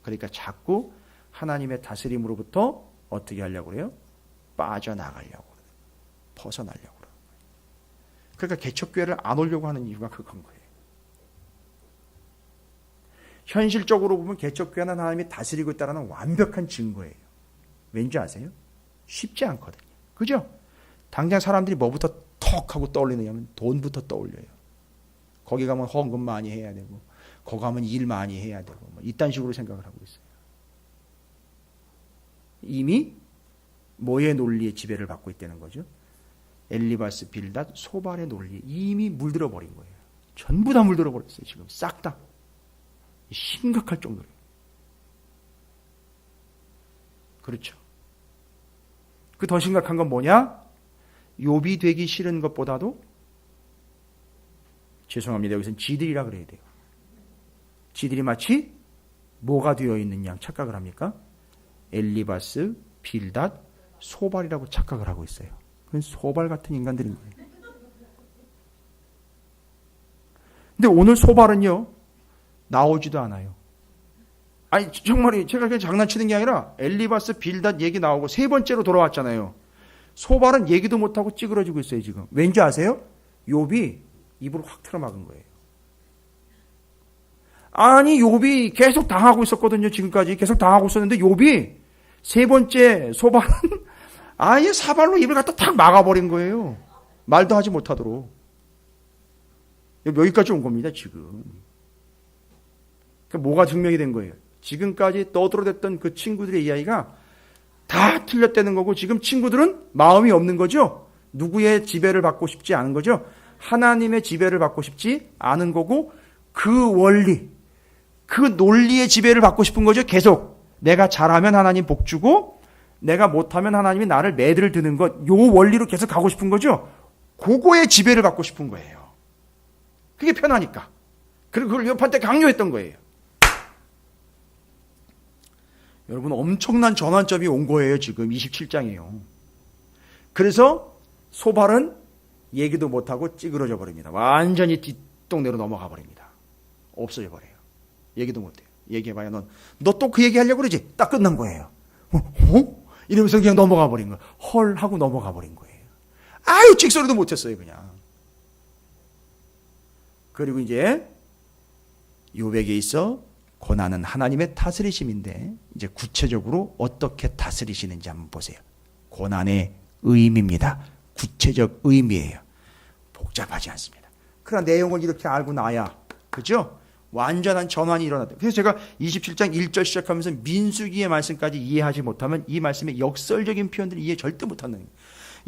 그러니까 자꾸 하나님의 다스림으로부터 어떻게 하려고 그래요? 빠져나가려고 그래요. 벗어나려고 그래요. 그러니까 개척교회를 안 오려고 하는 이유가 그건 거예요. 현실적으로 보면 개척교회는 하나님이 다스리고 있다는 완벽한 증거예요. 왠지 아세요? 쉽지 않거든요. 그죠? 당장 사람들이 뭐부터 턱 하고 떠올리느냐면 돈부터 떠올려요. 거기 가면 헌금 많이 해야 되고 거기 가면 일 많이 해야 되고 뭐 이딴 식으로 생각을 하고 있어요. 이미 뭐의 논리에 지배를 받고 있다는 거죠? 엘리바스, 빌닷, 소발의 논리에 이미 물들어 버린 거예요. 전부 다 물들어 버렸어요. 지금 싹 다. 심각할 정도로. 그렇죠. 그 더 심각한 건 뭐냐? 욥이 되기 싫은 것보다도 죄송합니다. 여기서는 지들이라 그래야 돼요. 지들이 마치 뭐가 되어 있는 양 착각을 합니까? 엘리바스, 빌닷, 소발이라고 착각을 하고 있어요. 그건 소발 같은 인간들인 거예요. 근데 오늘 소발은요. 나오지도 않아요. 아니 정말이 제가 그냥 장난치는 게 아니라 엘리바스, 빌닷 얘기 나오고 세 번째로 돌아왔잖아요. 소발은 얘기도 못하고 찌그러지고 있어요 지금. 왠지 아세요? 욥이 입을 확 틀어막은 거예요. 아니 욥이 계속 당하고 있었거든요. 지금까지 계속 당하고 있었는데 욥이 세 번째 소발은 아예 사발로 입을 갖다 탁 막아버린 거예요. 말도 하지 못하도록. 여기까지 온 겁니다 지금. 뭐가 증명이 된 거예요? 지금까지 떠들어댔던 그 친구들의 이야기가 다 틀렸다는 거고 지금 친구들은 마음이 없는 거죠. 누구의 지배를 받고 싶지 않은 거죠. 하나님의 지배를 받고 싶지 않은 거고 그 원리, 그 논리의 지배를 받고 싶은 거죠. 계속 내가 잘하면 하나님 복 주고 내가 못하면 하나님이 나를 매를 드는 것, 요 원리로 계속 가고 싶은 거죠. 그거의 지배를 받고 싶은 거예요. 그게 편하니까. 그리고 그걸 욥한테 강요했던 거예요. 여러분 엄청난 전환점이 온 거예요. 지금 27장이에요. 그래서 소발은 얘기도 못하고 찌그러져 버립니다. 완전히 뒷동네로 넘어가 버립니다. 없어져 버려요. 얘기도 못해요. 얘기해봐야 너 또 그 얘기 하려고 그러지? 딱 끝난 거예요. 이러면서 그냥 넘어가 버린 거예요. 헐 하고 넘어가 버린 거예요. 아유 찍소리도 못했어요. 그냥. 그리고 이제 욥에게 있어 고난은 하나님의 다스리심인데 이제 구체적으로 어떻게 다스리시는지 한번 보세요. 고난의 의미입니다. 구체적 의미예요. 복잡하지 않습니다. 그러나 내용을 이렇게 알고 나야, 그죠? 완전한 전환이 일어났다. 그래서 제가 27장 1절 시작하면서 민수기의 말씀까지 이해하지 못하면 이 말씀의 역설적인 표현들을 이해 절대 못하는 거예요.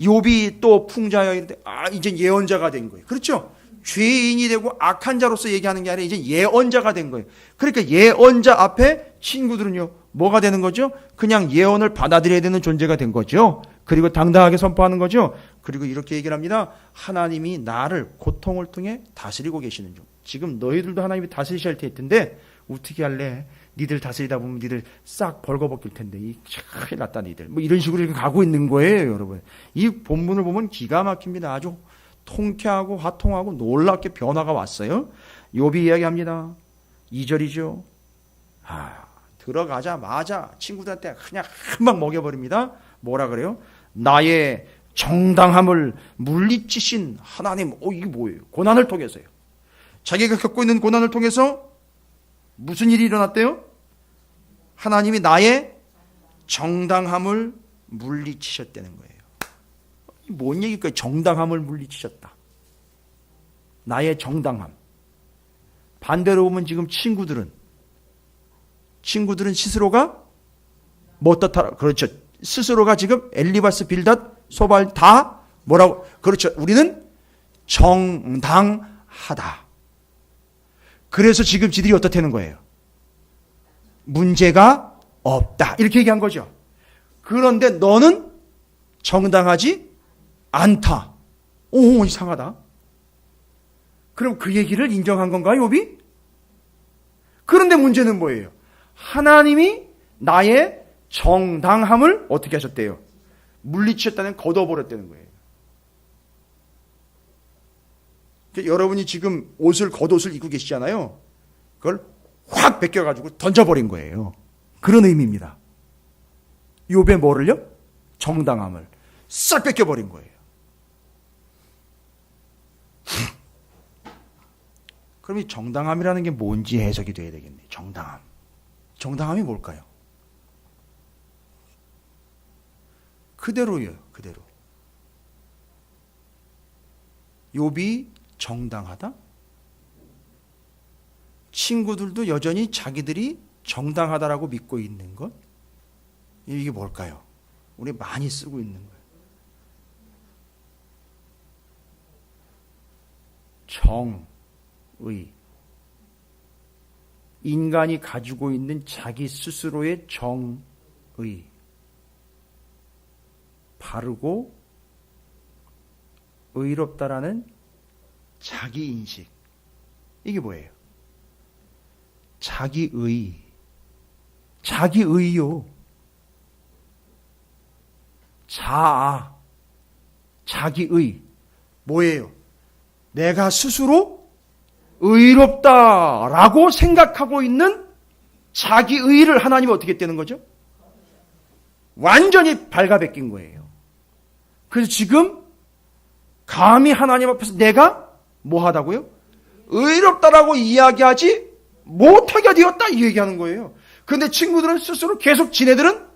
욥이 또 풍자여 이런데 이제 예언자가 된 거예요. 그렇죠? 죄인이 되고 악한 자로서 얘기하는 게 아니라 이제 예언자가 된 거예요. 그러니까 예언자 앞에 친구들은요, 뭐가 되는 거죠? 그냥 예언을 받아들여야 되는 존재가 된 거죠. 그리고 당당하게 선포하는 거죠. 그리고 이렇게 얘기를 합니다. 하나님이 나를 고통을 통해 다스리고 계시는 중. 지금 너희들도 하나님이 다스리셔야 할 텐데 어떻게 할래? 니들 다스리다 보면 니들 싹 벌거벗길 텐데 큰일 났다 니들. 뭐 이런 식으로 가고 있는 거예요, 여러분. 이 본문을 보면 기가 막힙니다. 아주 통쾌하고 화통하고 놀랍게 변화가 왔어요. 욥이 이야기합니다. 2절이죠. 들어가자마자 친구들한테 그냥 한 방 먹여버립니다. 뭐라 그래요? 나의 정당함을 물리치신 하나님. 이게 뭐예요? 고난을 통해서요. 자기가 겪고 있는 고난을 통해서 무슨 일이 일어났대요? 하나님이 나의 정당함을 물리치셨다는 거예요. 뭔 얘기일까요? 정당함을 물리치셨다. 나의 정당함. 반대로 보면 지금 친구들은 스스로가 뭐 어떻다? 그렇죠. 스스로가 지금 엘리바스, 빌닷, 소발 다 뭐라고? 그렇죠. 우리는 정당하다. 그래서 지금 지들이 어떻다는 거예요? 문제가 없다. 이렇게 얘기한 거죠. 그런데 너는 정당하지 않다. 오, 이상하다. 그럼 그 얘기를 인정한 건가요, 욥이? 그런데 문제는 뭐예요? 하나님이 나의 정당함을 어떻게 하셨대요? 물리치셨다는, 걷어버렸다는 거예요. 그러니까 여러분이 지금 겉옷을 입고 계시잖아요. 그걸 확 벗겨가지고 던져버린 거예요. 그런 의미입니다. 욥의 뭐를요? 정당함을 싹 뺏겨버린 거예요. 그럼 이 정당함이라는 게 뭔지 해석이 돼야 되겠네. 정당함. 정당함이 뭘까요? 그대로예요. 그대로. 욥이 정당하다? 친구들도 여전히 자기들이 정당하다라고 믿고 있는 것? 이게 뭘까요? 우리 많이 쓰고 있는 거예요. 정의. 인간이 가지고 있는 자기 스스로의 정의. 바르고 의롭다라는 자기인식. 이게 뭐예요? 자기의. 자기의요. 자아. 자기의. 뭐예요? 내가 스스로 의롭다라고 생각하고 있는 자기의를 하나님은 어떻게 떼는 거죠? 완전히 발가벗긴 거예요. 그래서 지금 감히 하나님 앞에서 내가 뭐 하다고요? 의롭다라고 이야기하지 못하게 되었다 이 얘기하는 거예요. 그런데 친구들은 스스로 계속 지네들은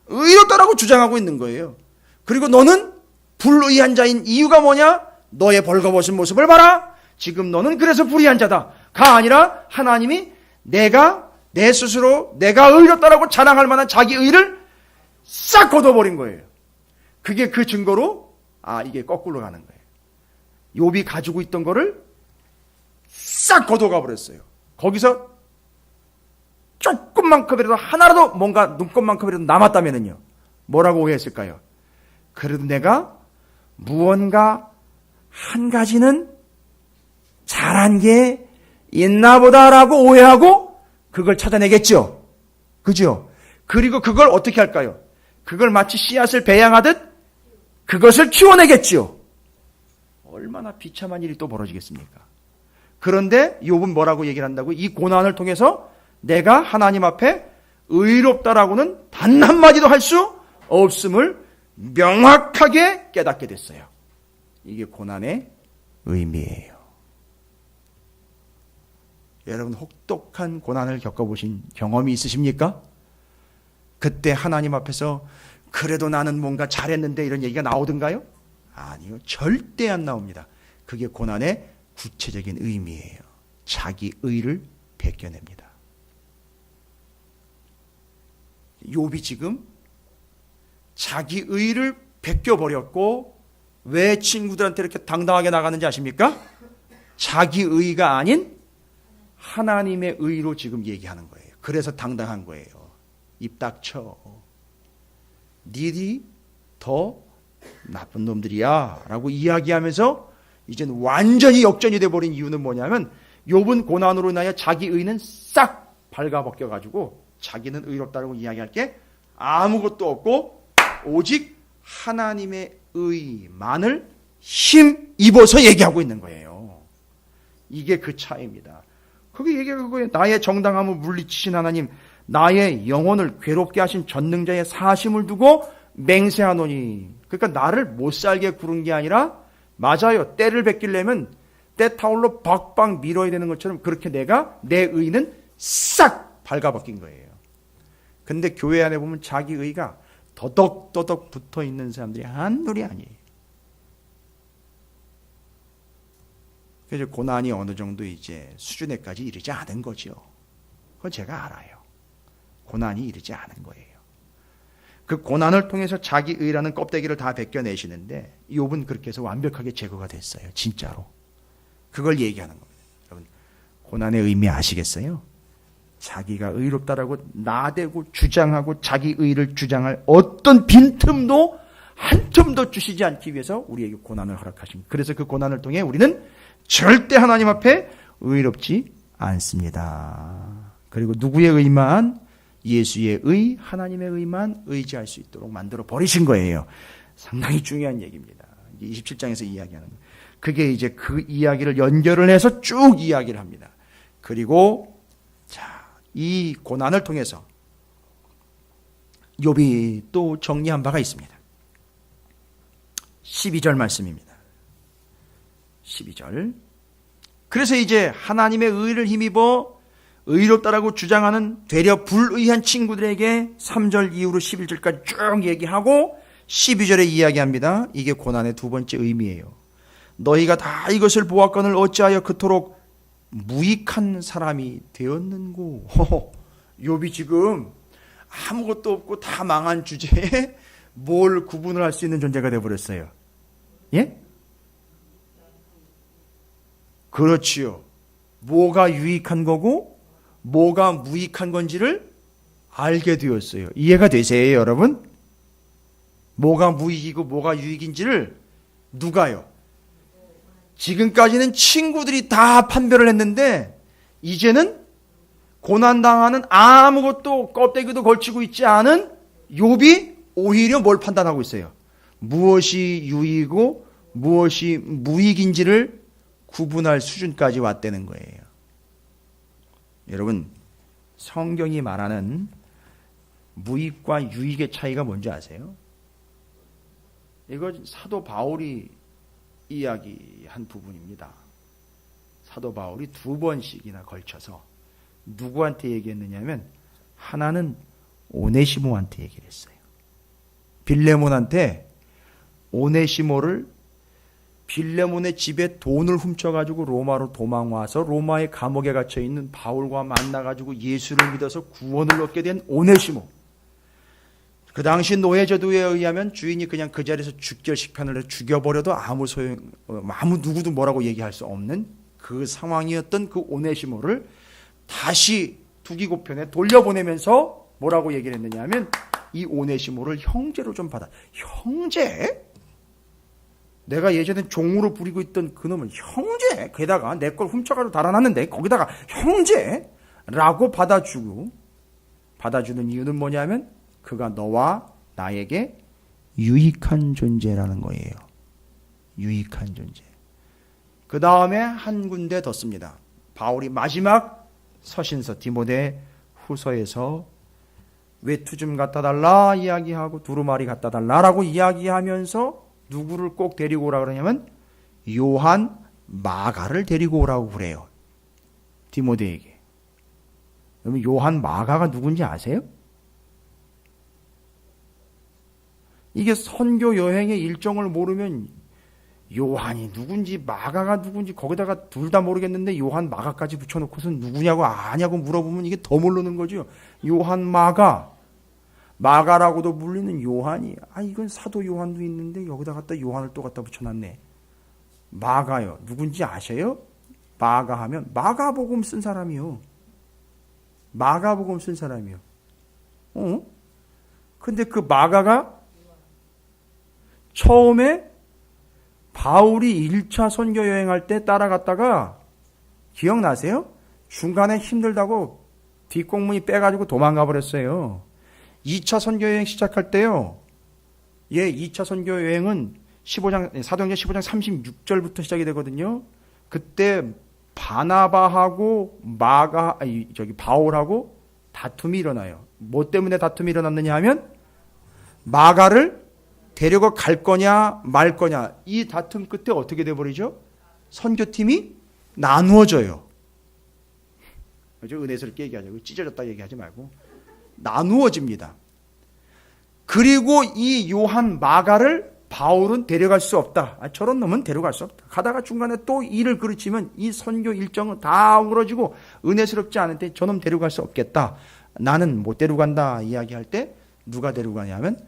의롭다라고 주장하고 있는 거예요. 그리고 너는 불의한 자인 이유가 뭐냐? 너의 벌거벗은 모습을 봐라. 지금 너는 그래서 불의한 자다. 가 아니라 하나님이 내가 내 스스로 내가 의롭다라고 자랑할 만한 자기 의를 싹 걷어버린 거예요. 그게 그 증거로 이게 거꾸로 가는 거예요. 욥이 가지고 있던 거를 싹 걷어가 버렸어요. 거기서 조금만큼이라도 하나라도 뭔가 눈곱만큼이라도 남았다면은요. 뭐라고 오해했을까요? 그래도 내가 무언가 한 가지는 잘한 게 있나 보다라고 오해하고 그걸 찾아내겠죠. 그죠? 그리고 그걸 어떻게 할까요? 그걸 마치 씨앗을 배양하듯 그것을 키워내겠죠. 얼마나 비참한 일이 또 벌어지겠습니까? 그런데 욥은 뭐라고 얘기를 한다고? 이 고난을 통해서 내가 하나님 앞에 의롭다라고는 단 한마디도 할 수 없음을 명확하게 깨닫게 됐어요. 이게 고난의 의미예요. 여러분 혹독한 고난을 겪어보신 경험이 있으십니까? 그때 하나님 앞에서 그래도 나는 뭔가 잘했는데 이런 얘기가 나오던가요? 아니요. 절대 안 나옵니다. 그게 고난의 구체적인 의미예요. 자기 의를 베껴냅니다. 욥이 지금 자기 의를 베껴버렸고 왜 친구들한테 이렇게 당당하게 나가는지 아십니까? 자기 의가 아닌 하나님의 의로 지금 얘기하는 거예요. 그래서 당당한 거예요. 입 닥쳐. 니들이 더 나쁜 놈들이야 라고 이야기하면서 이제는 완전히 역전이 돼버린 이유는 뭐냐면 욥은 고난으로 인하여 자기 의는 싹 발가벗겨가지고 자기는 의롭다고 이야기할 게 아무것도 없고 오직 하나님의 의만을 힘입어서 얘기하고 있는 거예요. 이게 그 차이입니다. 그게 얘기하는 거예요. 나의 정당함을 물리치신 하나님, 나의 영혼을 괴롭게 하신 전능자의 사심을 두고 맹세하노니. 그러니까 나를 못 살게 구른 게 아니라 맞아요. 때를 베끼려면 때타올로 박박 밀어야 되는 것처럼 그렇게 내가 내 의는 싹 발가벗긴 거예요. 근데 교회 안에 보면 자기 의가 더덕더덕 붙어 있는 사람들이 한둘이 아니에요. 그래서 고난이 어느 정도 이제 수준에까지 이르지 않은 거죠. 그건 제가 알아요. 고난이 이르지 않은 거예요. 그 고난을 통해서 자기 의라는 껍데기를 다 벗겨내시는데 욥은 그렇게 해서 완벽하게 제거가 됐어요. 진짜로. 그걸 얘기하는 겁니다. 여러분, 고난의 의미 아시겠어요? 자기가 의롭다라고 나대고 주장하고 자기 의를 주장할 어떤 빈틈도 한 틈도 주시지 않기 위해서 우리에게 고난을 허락하십니다. 그래서 그 고난을 통해 우리는 절대 하나님 앞에 의롭지 않습니다. 그리고 누구의 의만? 예수의 의, 하나님의 의만 의지할 수 있도록 만들어 버리신 거예요. 상당히 중요한 얘기입니다. 27장에서 이야기하는 거예요. 그게 이제 그 이야기를 연결을 해서 쭉 이야기를 합니다. 그리고 자, 이 고난을 통해서 욥이 또 정리한 바가 있습니다. 12절 말씀입니다. 12절. 그래서 이제 하나님의 의를 힘입어 의롭다라고 주장하는 되려 불의한 친구들에게 3절 이후로 11절까지 쭉 얘기하고 12절에 이야기합니다. 이게 고난의 두 번째 의미예요. 너희가 다 이것을 보았거늘 어찌하여 그토록 무익한 사람이 되었는고. 욥이 지금 아무것도 없고 다 망한 주제에 뭘 구분을 할 수 있는 존재가 되어버렸어요. 예? 그렇지요. 뭐가 유익한 거고 뭐가 무익한 건지를 알게 되었어요. 이해가 되세요, 여러분? 뭐가 무익이고 뭐가 유익인지를 누가요? 지금까지는 친구들이 다 판별을 했는데 이제는 고난당하는 아무것도 껍데기도 걸치고 있지 않은 욥이 오히려 뭘 판단하고 있어요? 무엇이 유익이고 무엇이 무익인지를 구분할 수준까지 왔다는 거예요. 여러분, 성경이 말하는 무익과 유익의 차이가 뭔지 아세요? 이거 사도 바울이 이야기한 부분입니다. 사도 바울이 두 번씩이나 걸쳐서 누구한테 얘기했느냐면 하나는 오네시모한테 얘기를 했어요. 빌레몬한테 오네시모를 빌레몬의 집에 돈을 훔쳐가지고 로마로 도망와서 로마의 감옥에 갇혀있는 바울과 만나가지고 예수를 믿어서 구원을 얻게 된 오네시모. 그 당시 노예제도에 의하면 주인이 그냥 그 자리에서 즉결식판을 해서 죽여버려도 아무 누구도 뭐라고 얘기할 수 없는 그 상황이었던 그 오네시모를 다시 두기고편에 돌려보내면서 뭐라고 얘기를 했느냐 하면 이 오네시모를 형제로 좀 받아. 형제? 내가 예전에 종으로 부리고 있던 그놈을 형제? 게다가 내 걸 훔쳐가지고 달아났는데 거기다가 형제라고 받아주는 이유는 뭐냐면 그가 너와 나에게 유익한 존재라는 거예요. 유익한 존재. 그 다음에 한 군데 더 씁니다. 바울이 마지막 서신서 디모데 후서에서 외투 좀 갖다 달라 이야기하고 두루마리 갖다 달라라고 이야기하면서 누구를 꼭 데리고 오라 그러냐면 요한 마가를 데리고 오라고 그래요. 디모데에게. 여러분 요한 마가가 누군지 아세요? 이게 선교 여행의 일정을 모르면 요한이 누군지 마가가 누군지 거기다가 둘 다 모르겠는데 요한 마가까지 붙여놓고선 누구냐고 아냐고 물어보면 이게 더 모르는 거죠. 요한 마가, 마가라고도 불리는 요한이, 이건 사도 요한도 있는데 여기다 갖다 요한을 또 갖다 붙여놨네. 마가요. 누군지 아세요? 마가 하면 마가복음 쓴 사람이요. 마가복음 쓴 사람이요. 근데 그 마가가 처음에 바울이 1차 선교 여행할 때 따라갔다가 기억나세요? 중간에 힘들다고 뒷공문이 빼가지고 도망가 버렸어요. 2차 선교 여행 시작할 때요. 2차 선교 여행은 15장, 사도행전 15장 36절부터 시작이 되거든요. 그때 바나바하고 바울하고 다툼이 일어나요. 뭐 때문에 다툼이 일어났느냐 하면 마가를 데려가 갈 거냐 말 거냐, 이 다툼 끝에 어떻게 돼버리죠? 선교팀이 나누어져요. 그죠? 은혜스럽게 얘기하죠. 찢어졌다 얘기하지 말고 나누어집니다. 그리고 이 요한 마가를 바울은 데려갈 수 없다. 저런 놈은 데려갈 수 없다. 가다가 중간에 또 일을 그르치면 이 선교 일정은 다 무너지고 은혜스럽지 않은데 저놈 데려갈 수 없겠다. 나는 못 데려간다 이야기할 때 누가 데려가냐면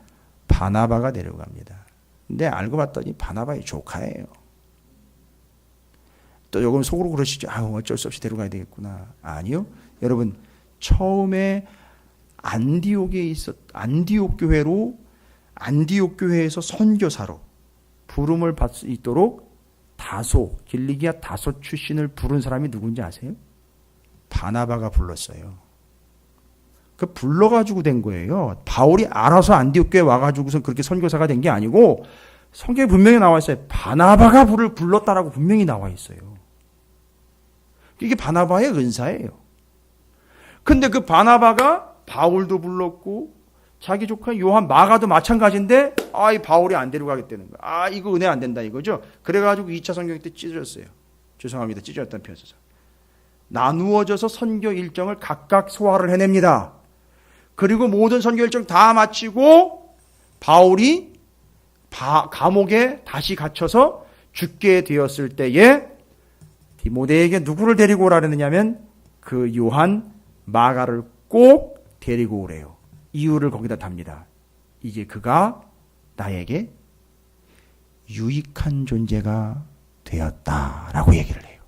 바나바가 데려갑니다. 근데 알고 봤더니 바나바의 조카예요. 또 요금 속으로 그러시죠. 어쩔 수 없이 데려가야 되겠구나. 아니요. 여러분 처음에 안디옥 교회에서 선교사로 부름을 받을 수 있도록 길리기아 다소 출신을 부른 사람이 누군지 아세요? 바나바가 불렀어요. 그 불러가지고 된 거예요. 바울이 알아서 안디옥 교회에 와가지고서 그렇게 선교사가 된 게 아니고 성경에 분명히 나와 있어요. 바나바가 불렀다라고 분명히 나와 있어요. 이게 바나바의 은사예요. 근데 그 바나바가 바울도 불렀고 자기 조카 요한 마가도 마찬가지인데 이 바울이 안 데려가겠다는 거야. 이거 은혜 안 된다 이거죠. 그래가지고 2차 선교 때 찢어졌어요. 죄송합니다. 찢어졌다는 표현 써서. 나누어져서 선교 일정을 각각 소화를 해냅니다. 그리고 모든 선교 일정 다 마치고 바울이 감옥에 다시 갇혀서 죽게 되었을 때에 디모데에게 누구를 데리고 오라 그랬느냐면 그 요한 마가를 꼭 데리고 오래요. 이유를 거기다 답니다. 이제 그가 나에게 유익한 존재가 되었다라고 얘기를 해요.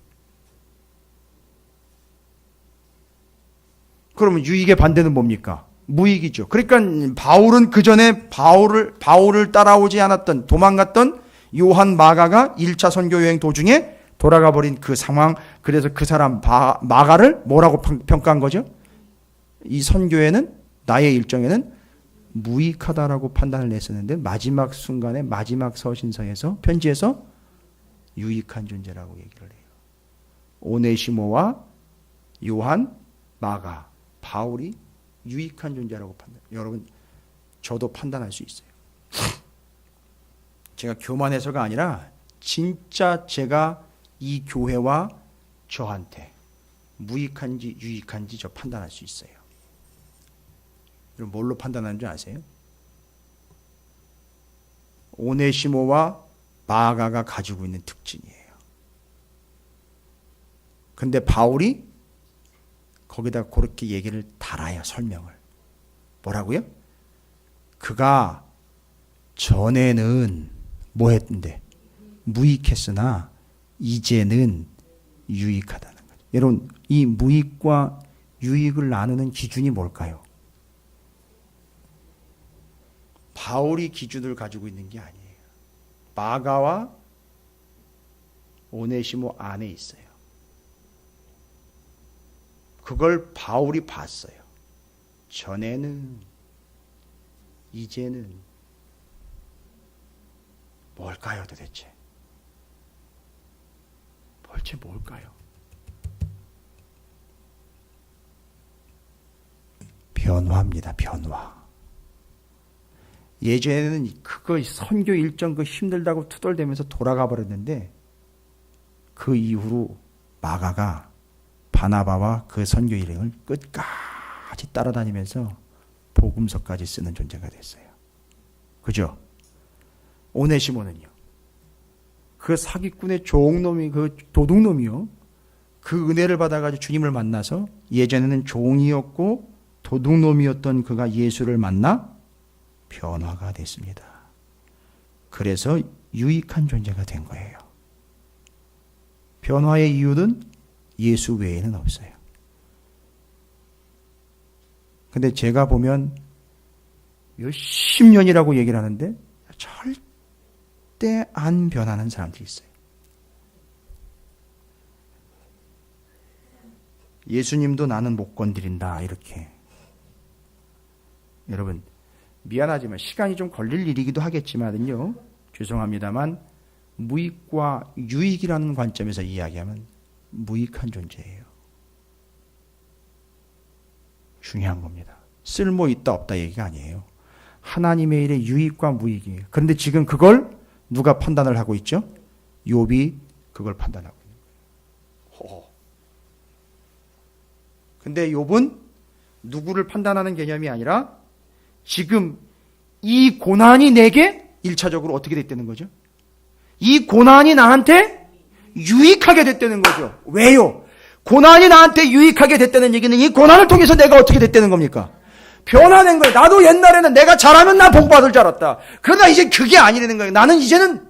그러면 유익의 반대는 뭡니까? 무익이죠. 그러니까 바울은 그 전에 바울을 따라오지 않았던 도망갔던 요한 마가가 1차 선교 여행 도중에 돌아가 버린 그 상황, 그래서 그 사람 마가를 뭐라고 평가한 거죠? 이 선교에는 나의 일정에는 무익하다라고 판단을 냈었는데 마지막 순간에 마지막 서신서에서 편지에서 유익한 존재라고 얘기를 해요. 오네시모와 요한 마가, 바울이 유익한 존재라고 판단. 여러분 저도 판단할 수 있어요. 제가 교만해서가 아니라 진짜 제가 이 교회와 저한테 무익한지 유익한지 저 판단할 수 있어요. 여러분 뭘로 판단하는 줄 아세요? 오네시모와 마가가 가지고 있는 특징이에요. 근데 바울이 거기다 그렇게 얘기를 달아요. 설명을. 뭐라고요? 그가 전에는 뭐 했는데 무익했으나 이제는 유익하다는 거죠. 여러분 이 무익과 유익을 나누는 기준이 뭘까요? 바울이 기준을 가지고 있는 게 아니에요. 마가와 오네시모 안에 있어요. 그걸 바울이 봤어요. 전에는, 이제는 뭘까요 도대체? 도대체 뭘까요? 변화입니다. 변화. 예전에는 그거 선교 일정 그 힘들다고 투덜대면서 돌아가 버렸는데 그 이후로 마가가 바나바와 그 선교 일행을 끝까지 따라다니면서 복음서까지 쓰는 존재가 됐어요. 그죠? 오네시모는요. 그 사기꾼의 종놈이, 그 도둑놈이요. 그 은혜를 받아가지고 주님을 만나서 예전에는 종이었고 도둑놈이었던 그가 예수를 만나 변화가 됐습니다. 그래서 유익한 존재가 된 거예요. 변화의 이유는 예수 외에는 없어요. 근데 제가 보면 몇십 년이라고 얘기를 하는데 절대 안 변하는 사람들이 있어요. 예수님도 나는 못 건드린다 이렇게. 여러분 미안하지만 시간이 좀 걸릴 일이기도 하겠지만요. 죄송합니다만 무익과 유익이라는 관점에서 이야기하면 무익한 존재예요. 중요한 겁니다. 쓸모 있다 없다 얘기가 아니에요. 하나님의 일에 유익과 무익이에요. 그런데 지금 그걸 누가 판단을 하고 있죠? 욥이 그걸 판단하고 있는 거예요. 근데 욥은 누구를 판단하는 개념이 아니라 지금 이 고난이 내게 1차적으로 어떻게 됐다는 거죠? 이 고난이 나한테 유익하게 됐다는 거죠. 왜요? 고난이 나한테 유익하게 됐다는 얘기는 이 고난을 통해서 내가 어떻게 됐다는 겁니까? 변화된 거예요. 나도 옛날에는 내가 잘하면 나 복 받을 줄 알았다. 그러나 이제 그게 아니라는 거예요. 나는 이제는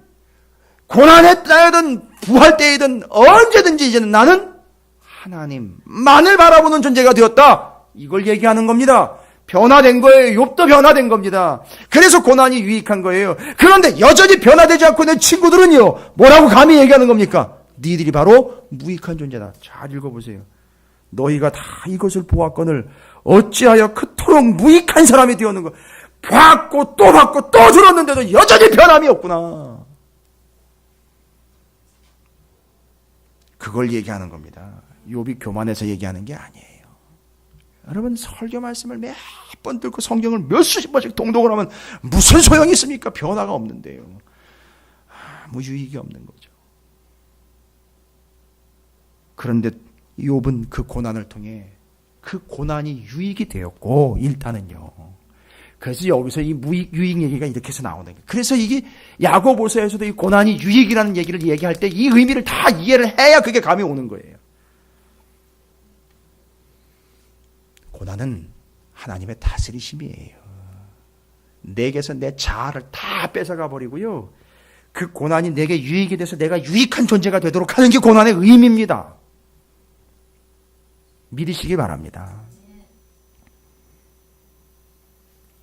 고난의 때든 부활 때이든 언제든지 이제는 나는 하나님만을 바라보는 존재가 되었다. 이걸 얘기하는 겁니다. 변화된 거예요. 욥도 변화된 겁니다. 그래서 고난이 유익한 거예요. 그런데 여전히 변화되지 않고 있는 친구들은요. 뭐라고 감히 얘기하는 겁니까? 니들이 바로 무익한 존재다. 잘 읽어보세요. 너희가 다 이것을 보았거늘 어찌하여 그토록 무익한 사람이 되었는가. 봤고 또 봤고 또 들었는데도 여전히 변함이 없구나. 그걸 얘기하는 겁니다. 욥이 교만해서 얘기하는 게 아니에요. 여러분 설교 말씀을 몇 번 듣고 성경을 몇 수십 번씩 동독을 하면 무슨 소용이 있습니까? 변화가 없는데요. 아무 유익이 없는 거죠. 그런데 욥은 그 고난을 통해 그 고난이 유익이 되었고 일단은요. 그래서 여기서 이 유익 얘기가 이렇게 해서 나오는 거예요. 그래서 이게 야고보서에서도 이 고난이 유익이라는 얘기를 얘기할 때 이 의미를 다 이해를 해야 그게 감이 오는 거예요. 고난은 하나님의 다스리심이에요. 내게서 내 자아를 다 뺏어가 버리고요. 그 고난이 내게 유익이 돼서 내가 유익한 존재가 되도록 하는 게 고난의 의미입니다. 믿으시기 바랍니다.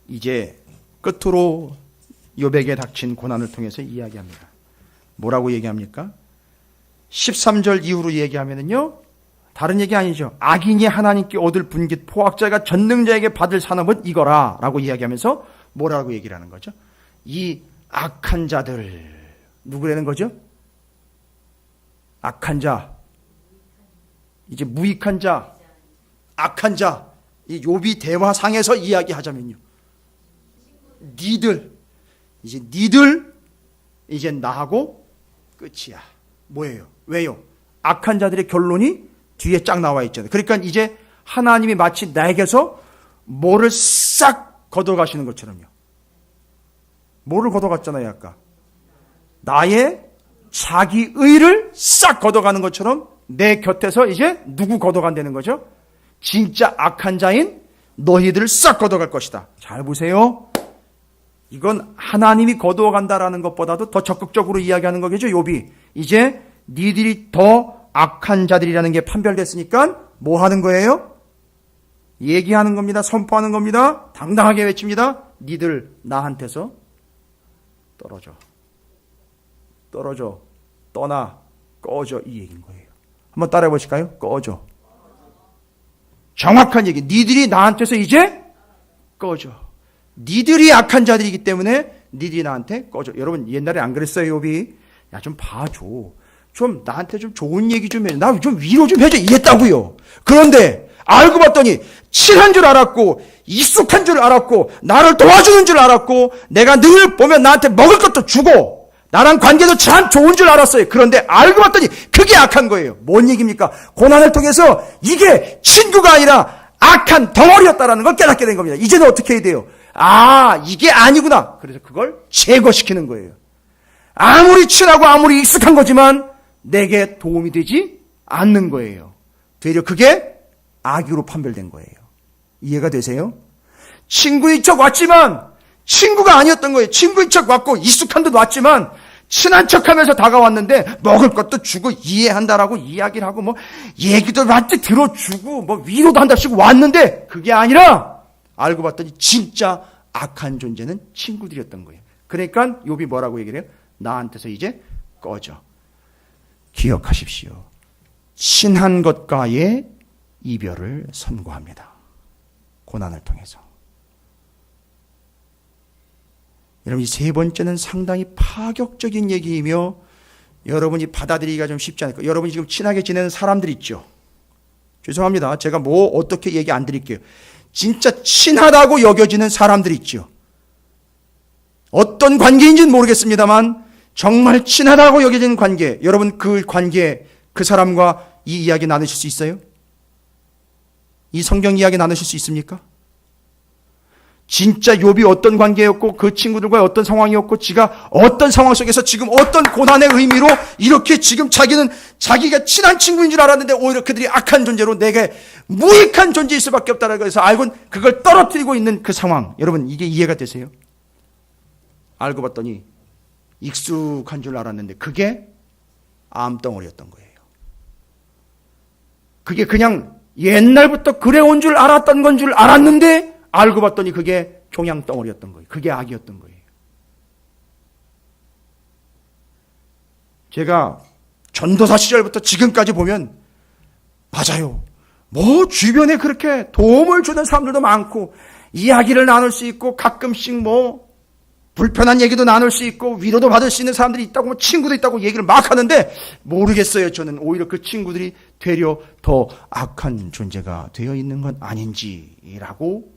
이제 끝으로 욥에게 닥친 고난을 통해서 이야기합니다. 뭐라고 얘기합니까? 13절 이후로 얘기하면은요. 다른 얘기 아니죠. 악인이 하나님께 얻을 분깃, 포악자가 전능자에게 받을 산업은 이거라 라고 이야기하면서 뭐라고 얘기를 하는 거죠? 이 악한 자들, 누구라는 거죠? 악한 자, 이제 무익한 자, 악한 자, 이 욥이 대화상에서 이야기하자면요. 니들 이제 나하고 끝이야. 뭐예요? 왜요? 악한 자들의 결론이 뒤에 쫙 나와 있잖아요. 그러니까 이제 하나님이 마치 나에게서 뭐를 싹 걷어가시는 것처럼요. 뭐를 걷어갔잖아요, 아까. 나의 자기 의를 싹 걷어가는 것처럼 내 곁에서 이제 누구 걷어간다는 거죠? 진짜 악한 자인 너희들을 싹 걷어갈 것이다. 잘 보세요. 이건 하나님이 걷어간다라는 것보다도 더 적극적으로 이야기하는 거겠죠, 욥이. 이제 니들이 더 악한 자들이라는 게 판별됐으니까 뭐 하는 거예요? 얘기하는 겁니다. 선포하는 겁니다. 당당하게 외칩니다. 니들 나한테서 떨어져, 떠나, 꺼져 이 얘기인 거예요. 한번 따라해 보실까요? 꺼져. 정확한 얘기. 니들이 나한테서 이제 꺼져. 니들이 악한 자들이기 때문에 니들이 나한테 꺼져. 여러분 옛날에 안 그랬어요, 욥이? 야, 좀 봐줘. 좀 나한테 좀 좋은 얘기 좀 해. 나 좀 위로 좀 해줘. 이랬다고요. 그런데 알고 봤더니 친한 줄 알았고 익숙한 줄 알았고 나를 도와주는 줄 알았고 내가 늘 보면 나한테 먹을 것도 주고 나랑 관계도 참 좋은 줄 알았어요. 그런데 알고 봤더니 그게 악한 거예요. 뭔 얘기입니까? 고난을 통해서 이게 친구가 아니라 악한 덩어리였다라는 걸 깨닫게 된 겁니다. 이제는 어떻게 해야 돼요? 아, 이게 아니구나. 그래서 그걸 제거시키는 거예요. 아무리 친하고 아무리 익숙한 거지만 내게 도움이 되지 않는 거예요. 되려 그게 악으로 판별된 거예요. 이해가 되세요? 친구인 척 왔지만 친구가 아니었던 거예요. 친구인 척 왔고 익숙한 듯 왔지만 친한 척하면서 다가왔는데 먹을 것도 주고 이해한다라고 이야기를 하고 뭐 얘기도 같이 들어주고 뭐 위로도 한다시고 왔는데 그게 아니라 알고 봤더니 진짜 악한 존재는 친구들이었던 거예요. 그러니까 욥이 뭐라고 얘기를 해요? 나한테서 이제 꺼져. 기억하십시오. 친한 것과의 이별을 선고합니다. 고난을 통해서. 여러분, 이 세 번째는 상당히 파격적인 얘기이며 여러분이 받아들이기가 좀 쉽지 않을 거예요. 여러분이 지금 친하게 지내는 사람들 있죠. 죄송합니다. 제가 뭐 어떻게 얘기 안 드릴게요. 진짜 친하다고 여겨지는 사람들 있죠. 어떤 관계인지는 모르겠습니다만 정말 친하다고 여겨지는 관계, 여러분 그 관계, 그 사람과 이 이야기 나누실 수 있어요? 이 성경 이야기 나누실 수 있습니까? 진짜 욥이 어떤 관계였고 그 친구들과의 어떤 상황이었고 지가 어떤 상황 속에서 지금 어떤 고난의 의미로 이렇게 지금 자기는 자기가 친한 친구인 줄 알았는데 오히려 그들이 악한 존재로 내게 무익한 존재일 수밖에 없다라고 해서 알고 그걸 떨어뜨리고 있는 그 상황, 여러분 이게 이해가 되세요? 알고 봤더니 익숙한 줄 알았는데 그게 암덩어리였던 거예요. 그게 그냥 옛날부터 그래온 줄 알았던 건 줄 알았는데 알고 봤더니 그게 종양덩어리였던 거예요. 그게 악이었던 거예요. 제가 전도사 시절부터 지금까지 보면 맞아요. 뭐 주변에 그렇게 도움을 주는 사람들도 많고 이야기를 나눌 수 있고 가끔씩 뭐 불편한 얘기도 나눌 수 있고 위로도 받을 수 있는 사람들이 있다고 뭐 친구도 있다고 얘기를 막 하는데 모르겠어요. 저는 오히려 그 친구들이 되려 더 악한 존재가 되어 있는 건 아닌지라고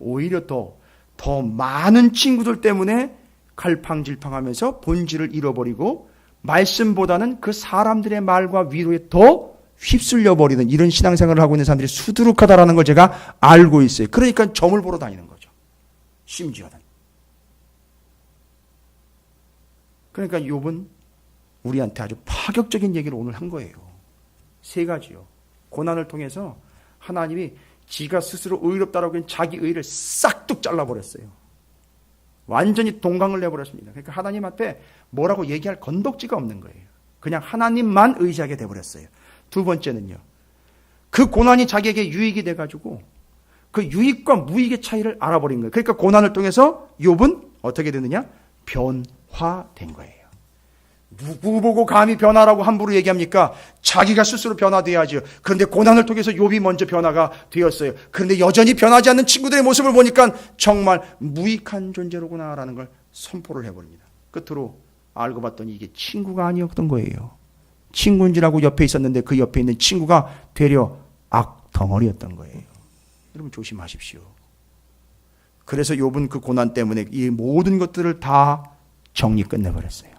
오히려 더 많은 친구들 때문에 갈팡질팡하면서 본질을 잃어버리고 말씀보다는 그 사람들의 말과 위로에 더 휩쓸려 버리는 이런 신앙생활을 하고 있는 사람들이 수두룩하다라는 걸 제가 알고 있어요. 그러니까 점을 보러 다니는 거죠. 심지어는. 그러니까 욥은 우리한테 아주 파격적인 얘기를 오늘 한 거예요. 세 가지요. 고난을 통해서 하나님이 지가 스스로 의롭다라고 한 자기 의를 싹둑 잘라버렸어요. 완전히 동강을 내버렸습니다. 그러니까 하나님 앞에 뭐라고 얘기할 건덕지가 없는 거예요. 그냥 하나님만 의지하게 돼버렸어요. 두 번째는요. 그 고난이 자기에게 유익이 돼가지고 그 유익과 무익의 차이를 알아버린 거예요. 그러니까 고난을 통해서 욥은 어떻게 되느냐? 변화된 거예요. 누구 보고 감히 변화라고 함부로 얘기합니까? 자기가 스스로 변화돼야죠. 그런데 고난을 통해서 욥이 먼저 변화가 되었어요. 그런데 여전히 변하지 않는 친구들의 모습을 보니까 정말 무익한 존재로구나라는 걸 선포를 해버립니다. 끝으로 알고 봤더니 이게 친구가 아니었던 거예요. 친구인 줄 알고 옆에 있었는데 그 옆에 있는 친구가 되려 악덩어리였던 거예요. 여러분 조심하십시오. 그래서 욥은 그 고난 때문에 이 모든 것들을 다 정리 끝내버렸어요.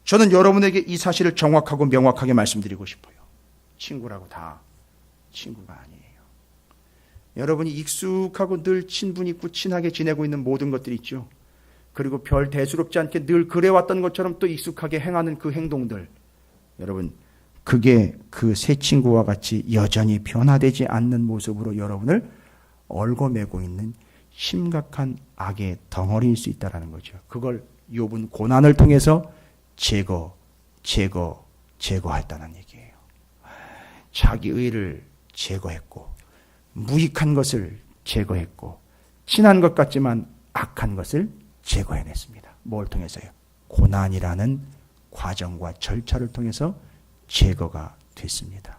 저는 여러분에게 이 사실을 정확하고 명확하게 말씀드리고 싶어요. 친구라고 다 친구가 아니에요. 여러분이 익숙하고 늘 친분 있고 친하게 지내고 있는 모든 것들이 있죠. 그리고 별 대수롭지 않게 늘 그래왔던 것처럼 또 익숙하게 행하는 그 행동들. 여러분, 그게 그 새 친구와 같이 여전히 변화되지 않는 모습으로 여러분을 얽어매고 있는 심각한 악의 덩어리일 수 있다는 거죠. 그걸 욥은 고난을 통해서 제거했다는 얘기예요. 자기 의를 제거했고 무익한 것을 제거했고 친한 것 같지만 악한 것을 제거해냈습니다. 뭘 통해서요? 고난이라는 과정과 절차를 통해서 제거가 됐습니다.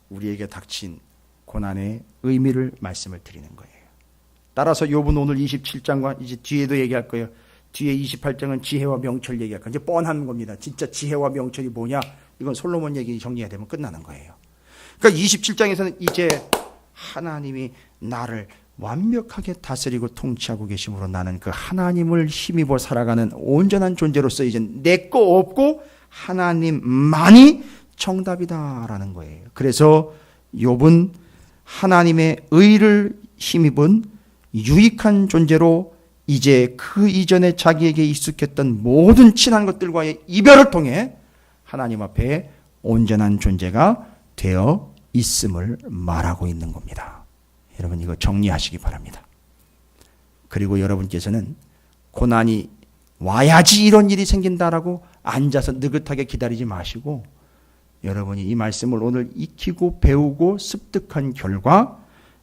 우리에게 닥친 고난의 의미를 말씀을 드리는 거예요. 따라서 욥은 오늘 27장과 이제 뒤에도 얘기할 거예요. 뒤에 28장은 지혜와 명철 얘기할 거예요. 이제 뻔한 겁니다. 진짜 지혜와 명철이 뭐냐? 이건 솔로몬 얘기 정리가 되면 끝나는 거예요. 그러니까 27장에서는 이제 하나님이 나를 완벽하게 다스리고 통치하고 계심으로 나는 그 하나님을 힘입어 살아가는 온전한 존재로서 이제 내 거 없고 하나님만이 정답이다라는 거예요. 그래서 욥은 하나님의 의를 힘입은 유익한 존재로 이제 그 이전에 자기에게 익숙했던 모든 친한 것들과의 이별을 통해 하나님 앞에 온전한 존재가 되어 있음을 말하고 있는 겁니다. 여러분 이거 정리하시기 바랍니다. 그리고 여러분께서는 고난이 와야지 이런 일이 생긴다라고 앉아서 느긋하게 기다리지 마시고 여러분이 이 말씀을 오늘 익히고 배우고 습득한 결과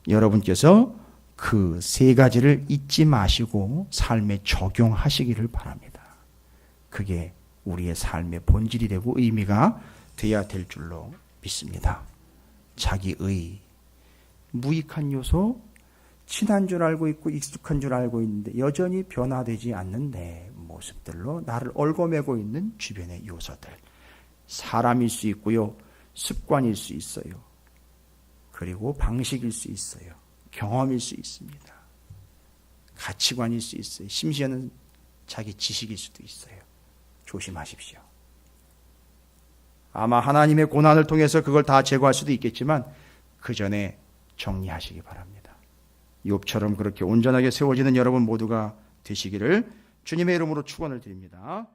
여러분께서 그 세 가지를 잊지 마시고 삶에 적용하시기를 바랍니다. 그게 우리의 삶의 본질이 되고 의미가 되어야 될 줄로 믿습니다. 자기의 무익한 요소, 친한 줄 알고 있고 익숙한 줄 알고 있는데 여전히 변화되지 않는 내 모습들로 나를 얽어매고 있는 주변의 요소들. 사람일 수 있고요. 습관일 수 있어요. 그리고 방식일 수 있어요. 경험일 수 있습니다. 가치관일 수 있어요. 심지어는 자기 지식일 수도 있어요. 조심하십시오. 아마 하나님의 고난을 통해서 그걸 다 제거할 수도 있겠지만 그 전에 정리하시기 바랍니다. 욥처럼 그렇게 온전하게 세워지는 여러분 모두가 되시기를 주님의 이름으로 축원을 드립니다.